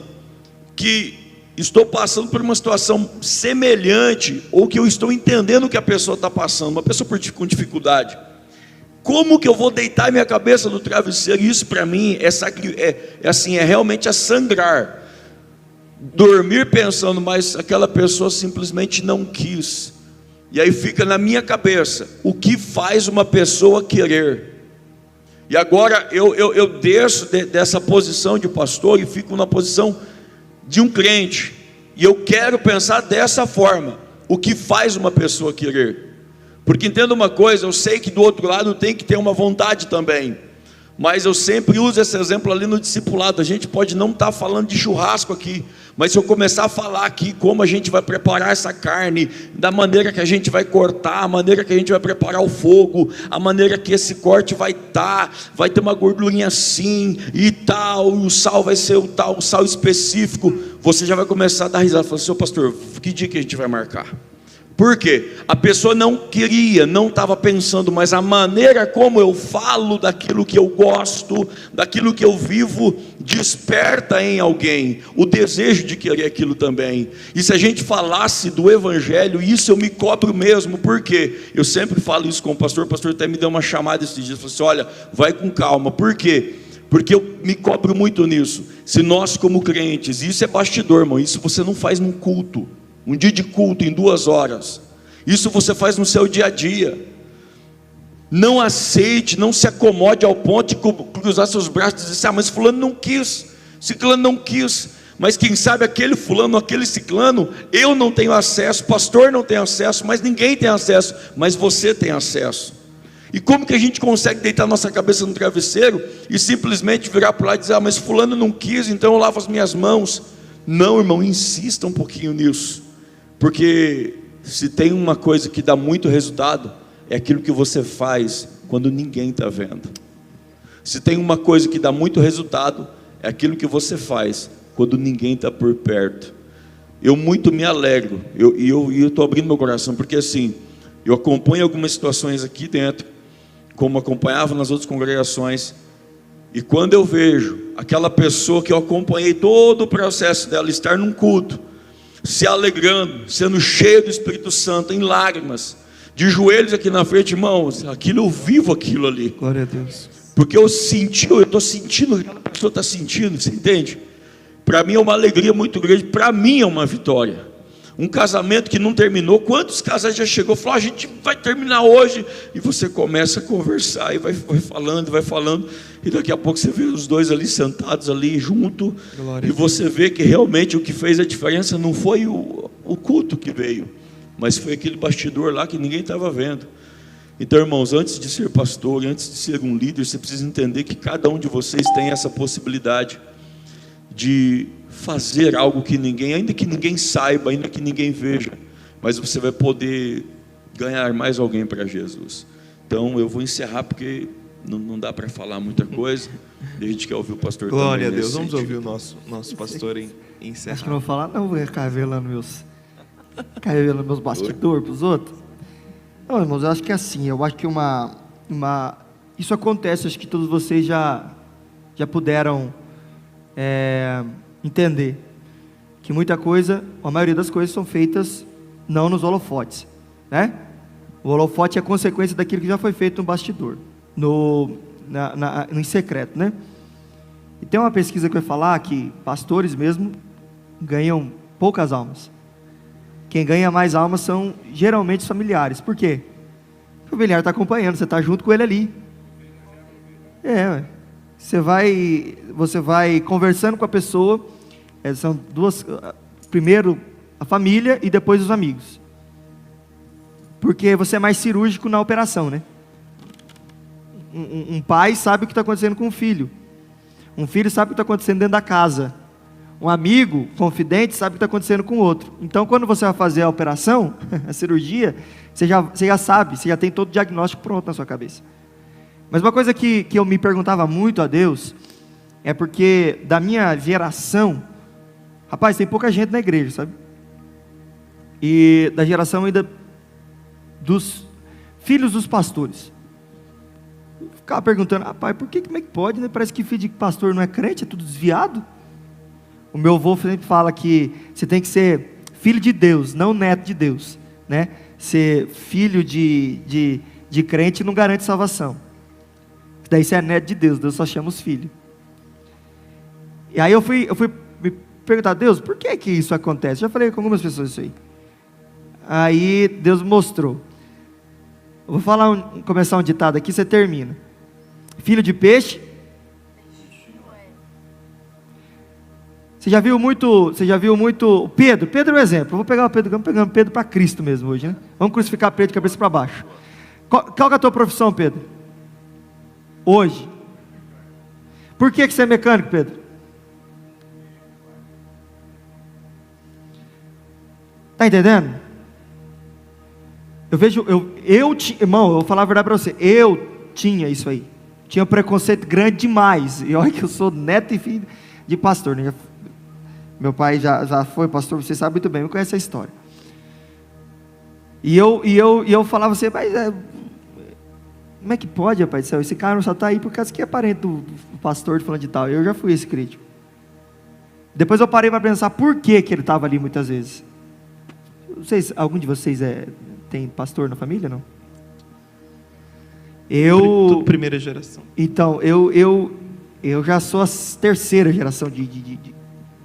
que estou passando por uma situação semelhante, ou que eu estou entendendo o que a pessoa está passando, uma pessoa com dificuldade, como que eu vou deitar minha cabeça no travesseiro? Isso para mim é realmente sangrar. Dormir pensando, mas aquela pessoa simplesmente não quis. E aí fica na minha cabeça, o que faz uma pessoa querer? E agora eu desço dessa posição de pastor e fico na posição de um crente. E eu quero pensar dessa forma, o que faz uma pessoa querer? Porque entenda uma coisa, eu sei que do outro lado tem que ter uma vontade também. Mas eu sempre uso esse exemplo ali no discipulado. A gente pode não estar falando de churrasco aqui, mas se eu começar a falar aqui como a gente vai preparar essa carne, da maneira que a gente vai cortar, a maneira que a gente vai preparar o fogo, a maneira que esse corte vai ter uma gordurinha assim e tal, o sal vai ser o sal específico, você já vai começar a dar risada, falar, seu pastor, que dia que a gente vai marcar? Por quê? A pessoa não queria, não estava pensando, mas a maneira como eu falo daquilo que eu gosto, daquilo que eu vivo, desperta em alguém o desejo de querer aquilo também. E se a gente falasse do Evangelho, isso eu me cobro mesmo, por quê? Eu sempre falo isso com o pastor até me deu uma chamada esses dias, falou assim, olha, vai com calma, por quê? Porque eu me cobro muito nisso. Se nós como crentes, isso é bastidor, irmão, isso você não faz num culto, um dia de culto em 2 horas, isso você faz no seu dia a dia. Não aceite, não se acomode ao ponto de cruzar seus braços e dizer, mas fulano não quis, ciclano não quis, mas quem sabe aquele fulano, aquele ciclano, eu não tenho acesso, pastor não tem acesso, mas ninguém tem acesso, mas você tem acesso. E como que a gente consegue deitar nossa cabeça no travesseiro e simplesmente virar para lá e dizer, mas fulano não quis, então eu lavo as minhas mãos? Não, irmão, insista um pouquinho nisso. Porque se tem uma coisa que dá muito resultado, é aquilo que você faz quando ninguém está vendo. Se tem uma coisa que dá muito resultado, é aquilo que você faz quando ninguém está por perto. Eu muito me alegro, eu estou abrindo meu coração, porque assim, eu acompanho algumas situações aqui dentro, como acompanhava nas outras congregações, e quando eu vejo aquela pessoa que eu acompanhei todo o processo dela estar num culto, se alegrando, sendo cheio do Espírito Santo, em lágrimas, de joelhos aqui na frente, irmãos, aquilo eu vivo aquilo ali. Glória a Deus. Porque eu estou sentindo o que aquela pessoa está sentindo, você entende? Para mim é uma alegria muito grande, para mim é uma vitória. Um casamento que não terminou, quantos casais já chegou, falou, a gente vai terminar hoje, e você começa a conversar, e vai falando, e daqui a pouco você vê os dois ali sentados ali junto, e você vê que realmente o que fez a diferença não foi o culto que veio, mas foi aquele bastidor lá que ninguém estava vendo. Então, irmãos, antes de ser pastor, antes de ser um líder, você precisa entender que cada um de vocês tem essa possibilidade de fazer algo que ninguém, ainda que ninguém saiba, ainda que ninguém veja, mas você vai poder ganhar mais alguém para Jesus. Então, eu vou encerrar porque não dá para falar muita coisa. A gente quer ouvir o pastor. Glória a também Deus. Vamos sentido. ouvir o nosso pastor encerrar. Acho que não vou falar, não, vou ficar revelando meus bastidores para os outros. Não, irmãos, eu acho que é assim, eu acho que isso acontece, acho que todos vocês já puderam entender que muita coisa, a maioria das coisas são feitas não nos holofotes, né? O holofote é consequência daquilo que já foi feito no bastidor, no em secreto, né? E tem uma pesquisa que vai falar que pastores mesmo ganham poucas almas. Quem ganha mais almas são geralmente os familiares. Por quê? O familiar está acompanhando, você está junto com ele ali. Você vai conversando com a pessoa. São duas: primeiro a família e depois os amigos. Porque você é mais cirúrgico na operação, né? Um pai sabe o que está acontecendo com o filho. Um filho sabe o que está acontecendo dentro da casa. Um amigo, confidente, sabe o que está acontecendo com o outro. Então, quando você vai fazer a operação, a cirurgia, você já sabe, você já tem todo o diagnóstico pronto na sua cabeça. Mas uma coisa que eu me perguntava muito a Deus, é porque da minha geração, rapaz, tem pouca gente na igreja, sabe? E da geração ainda dos filhos dos pastores. Eu ficava perguntando, rapaz, como é que pode, né? Parece que filho de pastor não é crente, é tudo desviado. O meu avô sempre fala que você tem que ser filho de Deus, não neto de Deus, né? Ser filho de crente não garante salvação. Daí você é neto de Deus, Deus só chama os filhos. E aí eu fui me perguntar, Deus, por que isso acontece? Já falei com algumas pessoas isso aí. Aí Deus mostrou. Eu vou começar um ditado aqui, você termina. Filho de peixe. Você já viu muito Pedro? Pedro é um exemplo. Eu vou pegar o Pedro, vamos pegando Pedro para Cristo mesmo hoje, né? Vamos crucificar Pedro de cabeça para baixo. Qual que é a tua profissão, Pedro? Hoje. Por que você é mecânico, Pedro? Está entendendo? Eu vejo, irmão, eu vou falar a verdade para você. Eu tinha isso aí. Tinha um preconceito grande demais. E olha que eu sou neto e filho de pastor, né? Meu pai já foi pastor, você sabe muito bem, me conhece a história. E eu falava assim, mas como é que pode, rapaz do céu? Esse cara só está aí por causa que é parente do pastor falando de tal. Eu já fui esse crítico. Depois eu parei para pensar por que ele estava ali muitas vezes. Algum de vocês tem pastor na família, não? Tudo primeira geração. Então, eu já sou a terceira geração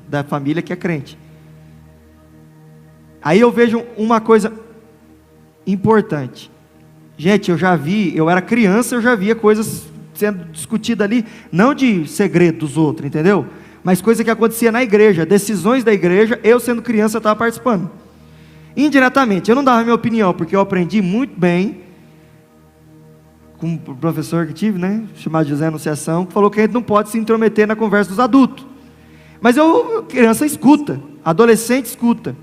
da família que é crente. Aí eu vejo uma coisa importante. Gente, eu era criança, eu já via coisas sendo discutidas ali, não de segredo dos outros, entendeu? Mas coisa que acontecia na igreja, decisões da igreja, eu sendo criança estava participando. Indiretamente, eu não dava minha opinião, porque eu aprendi muito bem com o professor que tive, né, chamado José Anunciação, que falou que a gente não pode se intrometer na conversa dos adultos. Mas criança escuta, adolescente escuta.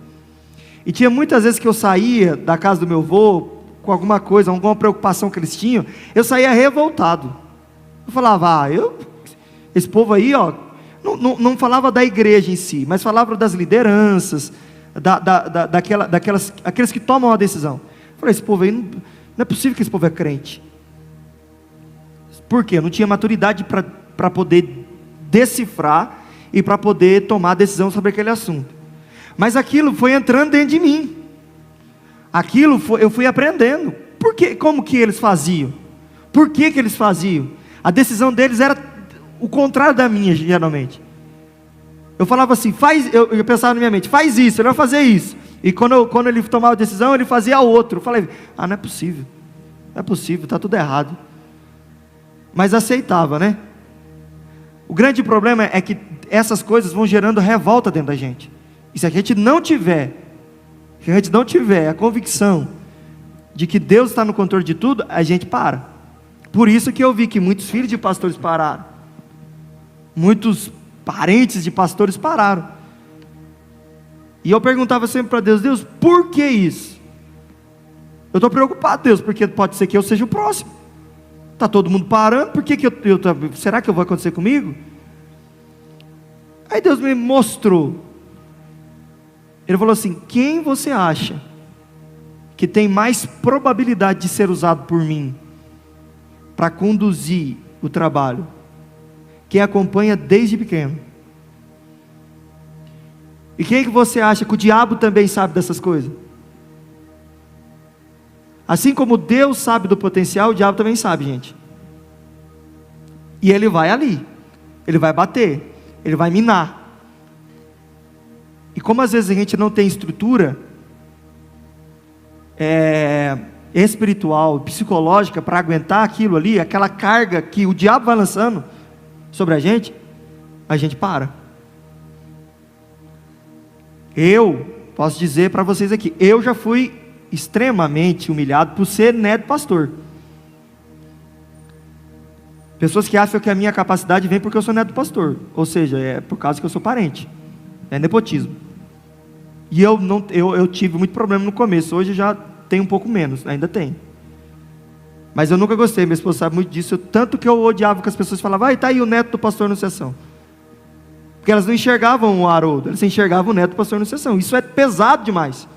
E tinha muitas vezes que eu saía da casa do meu avô, com alguma coisa, alguma preocupação que eles tinham, eu saía revoltado. Eu falava, esse povo aí, não falava da igreja em si, mas falava das lideranças, aqueles que tomam a decisão. Eu falei, esse povo aí, não é possível que esse povo é crente. Por quê? Eu não tinha maturidade para poder decifrar e para poder tomar a decisão sobre aquele assunto. Mas aquilo foi entrando dentro de mim. Eu fui aprendendo. Por quê? Como que eles faziam? Por que eles faziam? A decisão deles era o contrário da minha, geralmente. Eu falava assim, eu pensava na minha mente, faz isso, ele vai fazer isso. E quando ele tomava a decisão, ele fazia a outra. Eu falei, não é possível. Não é possível, está tudo errado. Mas aceitava, né? O grande problema é que essas coisas vão gerando revolta dentro da gente. E se a gente não tiver que a gente não tiver a convicção de que Deus está no controle de tudo, a gente para. Por isso que eu vi que muitos filhos de pastores pararam. Muitos parentes de pastores pararam. E eu perguntava sempre para Deus: Deus, por que isso? Eu estou preocupado, Deus, porque pode ser que eu seja o próximo. Está todo mundo parando, por que será que vai acontecer comigo? Aí Deus me mostrou. Ele falou assim: quem você acha que tem mais probabilidade de ser usado por mim para conduzir o trabalho? Quem acompanha desde pequeno. E quem que você acha que o diabo também sabe dessas coisas? Assim como Deus sabe do potencial, o diabo também sabe, gente. E ele vai ali, ele vai bater, ele vai minar. E como às vezes a gente não tem estrutura espiritual, psicológica para aguentar aquilo ali, aquela carga que o diabo vai lançando sobre a gente para. Eu posso dizer para vocês aqui, eu já fui extremamente humilhado por ser neto pastor. Pessoas que acham que a minha capacidade vem porque eu sou neto pastor, ou seja, é por causa que eu sou parente, é nepotismo. E eu tive muito problema no começo, hoje já tenho um pouco menos, ainda tem. Mas eu nunca gostei, minha esposa sabe muito disso, tanto que eu odiava que as pessoas falavam: tá aí o neto do pastor Anunciação. Porque elas não enxergavam o Haroldo, elas enxergavam o neto do pastor Anunciação. Isso é pesado demais.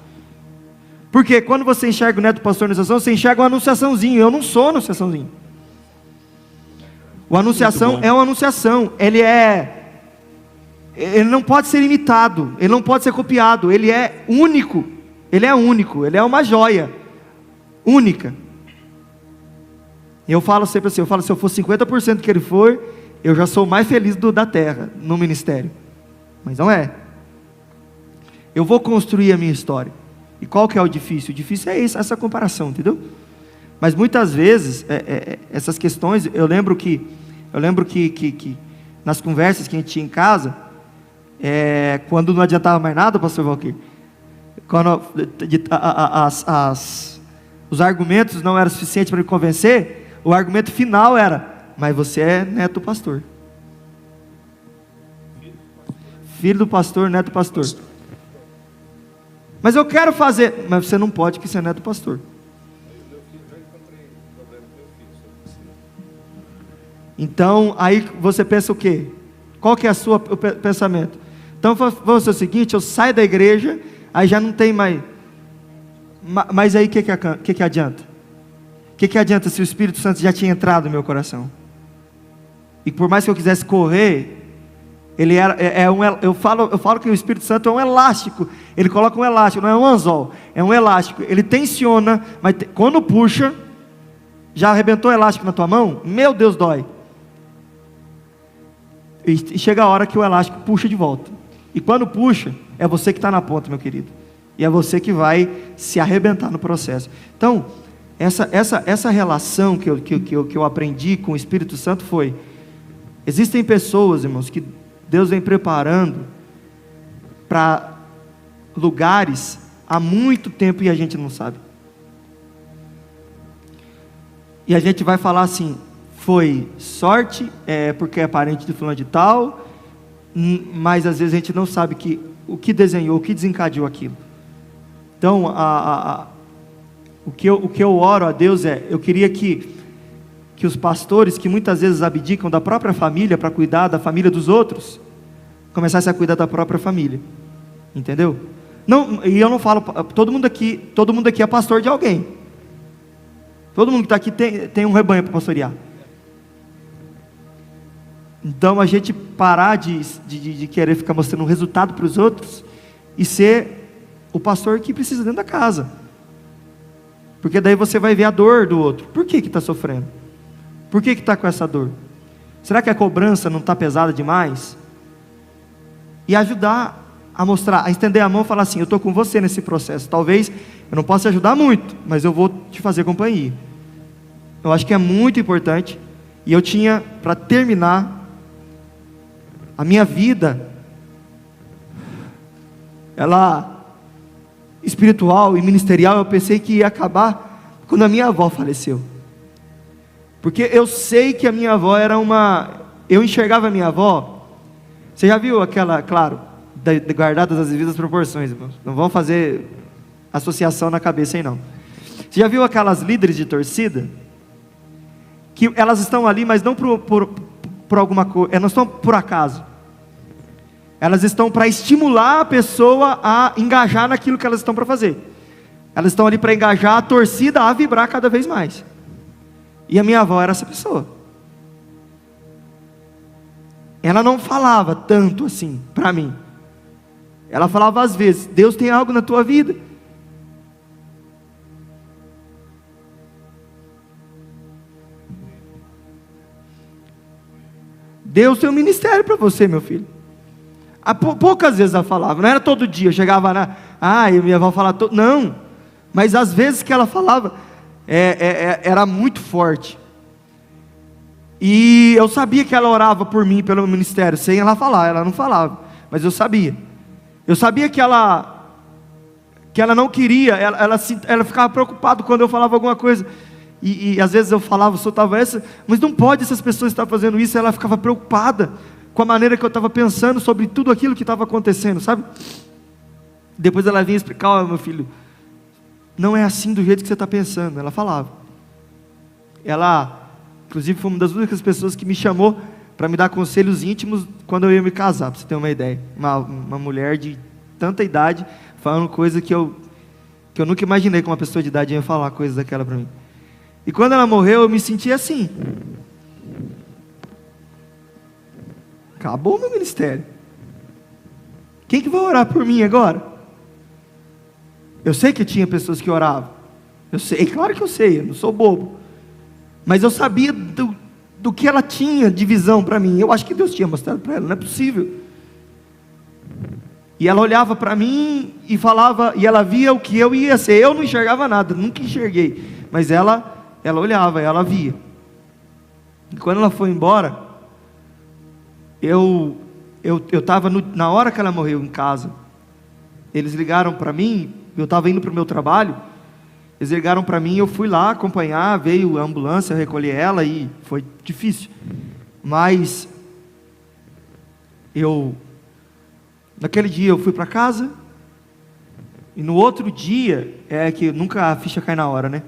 Porque quando você enxerga o neto do pastor Anunciação, você enxerga uma anunciaçãozinho. Eu não sou anunciaçãozinho. O anunciação é uma anunciação. Ele não pode ser imitado, ele não pode ser copiado, ele é único. Ele é único, ele é uma joia única. Eu falo sempre assim, se eu for 50% do que ele for, eu já sou o mais feliz da terra, no ministério. Mas não é. Eu vou construir a minha história. E qual que é o difícil? O difícil é essa comparação, entendeu? Mas muitas vezes, essas questões, eu lembro que nas conversas que a gente tinha em casa, quando não adiantava mais nada, pastor Valquir, quando os argumentos não eram suficientes para me convencer, o argumento final era: mas você é neto do pastor. Filho do pastor, neto do pastor. Mas eu quero fazer. Mas você não pode, que você é neto do pastor. Então, aí você pensa o quê? Qual que é o pensamento? Então, vamos fazer o seguinte: eu saio da igreja, aí já não tem mais. Mas aí o que adianta? O que adianta se o Espírito Santo já tinha entrado no meu coração? E por mais que eu quisesse correr, ele eu falo que o Espírito Santo é um elástico. Ele coloca um elástico, não é um anzol, é um elástico. Ele tensiona, mas quando puxa, já arrebentou o elástico na tua mão? Meu Deus, dói. E chega a hora que o elástico puxa de volta. E quando puxa, é você que está na ponta, meu querido. E é você que vai se arrebentar no processo. Então, essa relação que eu aprendi com o Espírito Santo foi: existem pessoas, irmãos, que Deus vem preparando para lugares há muito tempo e a gente não sabe. E a gente vai falar assim: foi sorte, porque é parente de fulano de tal, mas às vezes a gente não sabe o que desenhou, o que desencadeou aquilo. Então, o que eu oro a Deus eu queria que os pastores, que muitas vezes abdicam da própria família para cuidar da família dos outros, começassem a cuidar da própria família. Entendeu? Não, e eu não falo, todo mundo aqui é pastor de alguém. Todo mundo que está aqui tem um rebanho para pastorear. Então a gente parar de querer ficar mostrando um resultado para os outros e ser o pastor que precisa dentro da casa. Porque daí você vai ver a dor do outro. Por que está sofrendo? Por que está com essa dor? Será que a cobrança não está pesada demais? E ajudar a mostrar, a estender a mão e falar assim: eu estou com você nesse processo. Talvez eu não possa te ajudar muito, mas eu vou te fazer companhia. Eu acho que é muito importante. E eu tinha, para terminar, a minha vida, espiritual e ministerial, eu pensei que ia acabar quando a minha avó faleceu. Porque eu sei que a minha avó era eu enxergava a minha avó. Você já viu aquela, claro, guardadas as devidas proporções, irmãos. Não vamos fazer associação na cabeça aí não. Você já viu aquelas líderes de torcida? Que elas estão ali, mas não por alguma coisa, elas não estão por acaso. Elas estão para estimular a pessoa a engajar naquilo que elas estão para fazer. Elas estão ali para engajar a torcida a vibrar cada vez mais. E a minha avó era essa pessoa. Ela não falava tanto assim para mim. Ela falava às vezes: Deus tem algo na tua vida. Deus tem um ministério para você, meu filho. Poucas vezes ela falava, não era todo dia. Eu chegava na, e minha avó falava, não. Mas às vezes que ela falava, era muito forte. E eu sabia que ela orava por mim, pelo ministério, sem ela falar. Ela não falava, mas eu sabia. Eu sabia que ela não queria. Ela ficava preocupada quando eu falava alguma coisa. E às vezes eu falava, soltava essa, mas não pode essas pessoas estar fazendo isso. Ela ficava preocupada com a maneira que eu estava pensando sobre tudo aquilo que estava acontecendo, sabe? Depois ela vinha explicar: meu filho, não é assim do jeito que você está pensando. Ela falava. Ela, inclusive, foi uma das únicas pessoas que me chamou para me dar conselhos íntimos quando eu ia me casar, para você ter uma ideia. Uma mulher de tanta idade falando coisa que eu nunca imaginei que uma pessoa de idade ia falar coisas daquela para mim. E quando ela morreu, eu me senti assim. Acabou o meu ministério. Quem que vai orar por mim agora? Eu sei que tinha pessoas que oravam. Eu sei, claro que eu sei, eu não sou bobo. Mas eu sabia do que ela tinha de visão para mim. Eu acho que Deus tinha mostrado para ela, não é possível. E ela olhava para mim e falava, e ela via o que eu ia ser. Eu não enxergava nada, nunca enxerguei. Mas ela olhava, ela via. E quando ela foi embora, eu estava na hora que ela morreu em casa. Eles ligaram para mim, eu estava indo para o meu trabalho. Eles ligaram para mim, eu fui lá acompanhar, veio a ambulância, eu recolhi ela e foi difícil. Mas naquele dia eu fui para casa. E no outro dia, que nunca a ficha cai na hora, né?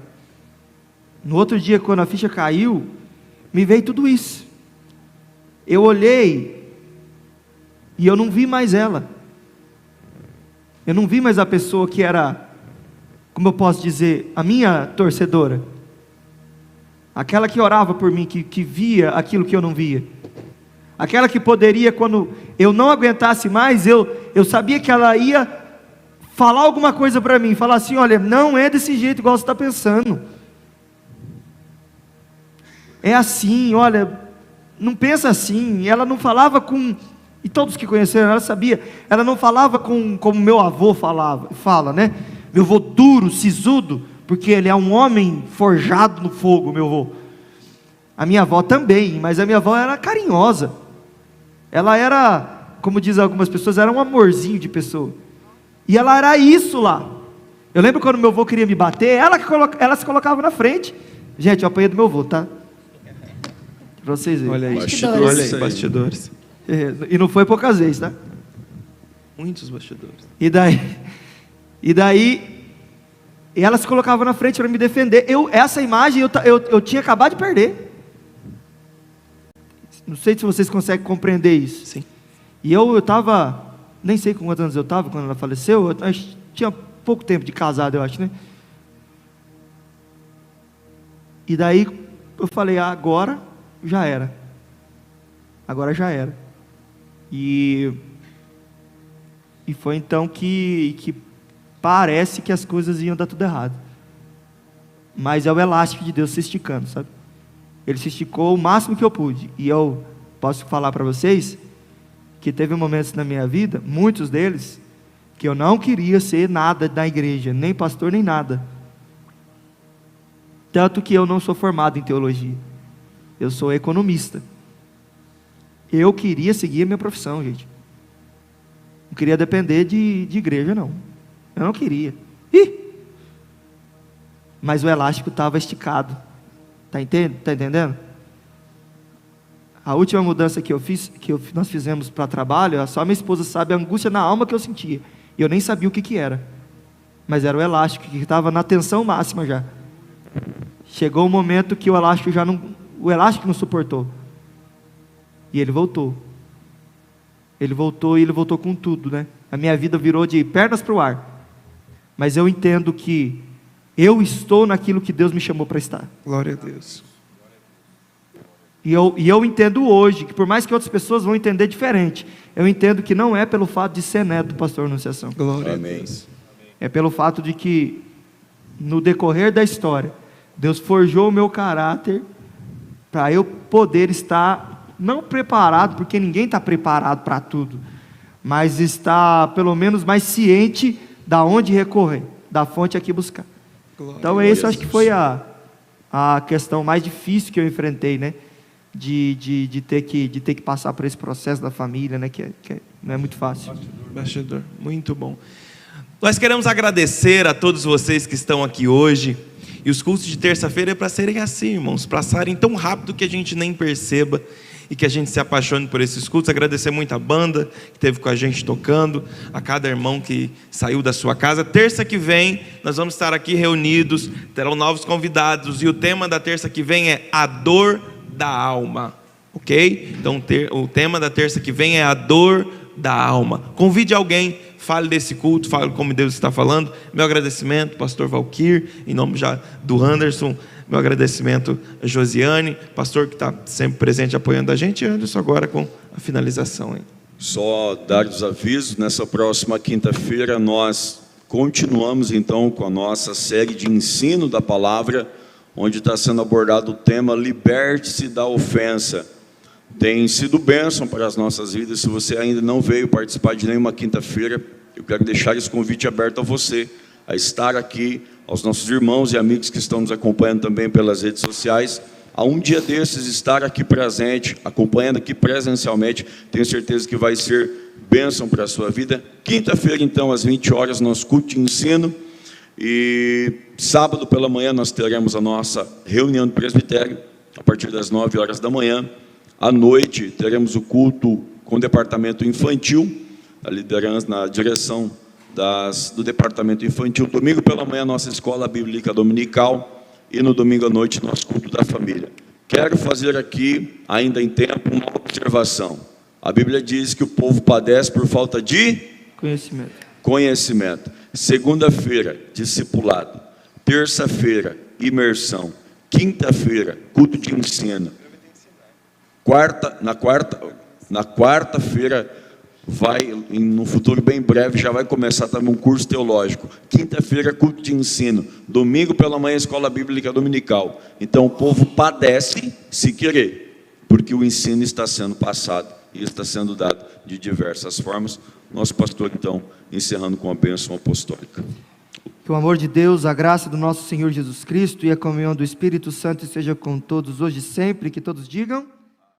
No outro dia, quando a ficha caiu, me veio tudo isso. Eu olhei e eu não vi mais ela. Eu não vi mais a pessoa que era, como eu posso dizer, a minha torcedora. Aquela que orava por mim, que via aquilo que eu não via. Aquela que poderia, quando eu não aguentasse mais, eu sabia que ela ia falar alguma coisa para mim. Falar assim: olha, não é desse jeito igual você está pensando. É assim, olha, não pensa assim. Ela não falava com... E todos que conheceram, ela sabia. Ela não falava como meu avô fala, né? Meu avô duro, sisudo, porque ele é um homem forjado no fogo, meu avô. A minha avó também, mas a minha avó era carinhosa. Ela era, como dizem algumas pessoas, era um amorzinho de pessoa. E ela era isso lá. Eu lembro quando meu avô queria me bater, ela se colocava na frente. Gente, eu apanhei do meu avô, tá? Para vocês verem. Olha aí, Bastidores. olha aí, bastidores. E não foi poucas vezes, tá? Muitos bastidores. E daí ela se colocava na frente para me defender. Essa imagem eu tinha acabado de perder. Não sei se vocês conseguem compreender isso. Sim. E eu estava, nem sei com quantos anos eu estava quando ela faleceu. Eu tinha pouco tempo de casado, eu acho, né? E daí eu falei: agora já era. Agora já era. E foi então que parece que as coisas iam dar tudo errado. Mas é o elástico de Deus se esticando, sabe? Ele se esticou o máximo que eu pude. E eu posso falar para vocês que teve momentos na minha vida, muitos deles, que eu não queria ser nada da igreja, nem pastor, nem nada. Tanto que eu não sou formado em teologia. Eu sou economista. Eu queria seguir a minha profissão, gente. Não queria depender de igreja, não. Eu não queria. Mas o elástico estava esticado. Tá entendendo? A última mudança que nós fizemos para trabalho, só minha esposa sabe a angústia na alma que eu sentia. E eu nem sabia o que era. Mas era o elástico, que estava na tensão máxima já. Chegou um momento que o elástico não suportou. E ele voltou. Ele voltou com tudo, né? A minha vida virou de pernas para o ar. Mas eu entendo que eu estou naquilo que Deus me chamou para estar. Glória a Deus. E eu entendo hoje, que por mais que outras pessoas vão entender diferente, eu entendo que não é pelo fato de ser neto do pastor Anunciação. Glória Amém. a Deus. É pelo fato de que, no decorrer da história, Deus forjou o meu caráter para eu poder estar, não preparado, porque ninguém está preparado para tudo, mas estar pelo menos mais ciente da onde recorrer, da fonte aqui buscar. Glória Então a essa Deus. acho que foi a questão mais difícil que eu enfrentei, né? De ter que passar por esse processo da família, né? Que não é muito fácil. Bastidor, muito bom. Nós queremos agradecer a todos vocês que estão aqui hoje. E os cultos de terça-feira é para serem assim, irmãos, passarem tão rápido que a gente nem perceba e que a gente se apaixone por esses cultos. Agradecer muito a banda que esteve com a gente tocando, a cada irmão que saiu da sua casa. Terça que vem nós vamos estar aqui reunidos, terão novos convidados, e o tema da terça que vem é a dor da alma, ok? Então o tema da terça que vem é a dor da alma. Convide alguém, fale desse culto, fale como Deus está falando. Meu agradecimento, pastor Valquir, em nome já do Anderson. Meu agradecimento a Josiane, pastor que está sempre presente apoiando a gente. E Anderson agora com a finalização. Hein? Só dar os avisos, nessa próxima quinta-feira nós continuamos então com a nossa série de ensino da palavra, onde está sendo abordado o tema liberte-se da ofensa. Tem sido bênção para as nossas vidas. Se você ainda não veio participar de nenhuma quinta-feira, eu quero deixar esse convite aberto a você, a estar aqui, aos nossos irmãos e amigos que estão nos acompanhando também pelas redes sociais, a um dia desses estar aqui presente, acompanhando aqui presencialmente. Tenho certeza que vai ser bênção para a sua vida. Quinta-feira, então, às 20 horas, nosso culto de ensino. E sábado pela manhã nós teremos a nossa reunião do presbitério, a partir das 9 horas da manhã. À noite teremos o culto com o departamento infantil, a liderança na direção do departamento infantil. Domingo pela manhã, nossa escola bíblica dominical, e no domingo à noite, nosso culto da família. Quero fazer aqui, ainda em tempo, uma observação. A Bíblia diz que o povo padece por falta de conhecimento. Segunda-feira, discipulado. Terça-feira, imersão. Quinta-feira, culto de ensino. Na quarta-feira, no futuro bem breve, já vai começar também um curso teológico. Quinta-feira, culto de ensino. Domingo pela manhã, escola bíblica dominical. Então o povo padece se querer, porque o ensino está sendo passado e está sendo dado de diversas formas. Nosso pastor, então, encerrando com a bênção apostólica. Que o amor de Deus, a graça do nosso Senhor Jesus Cristo e a comunhão do Espírito Santo esteja com todos hoje e sempre. Que todos digam...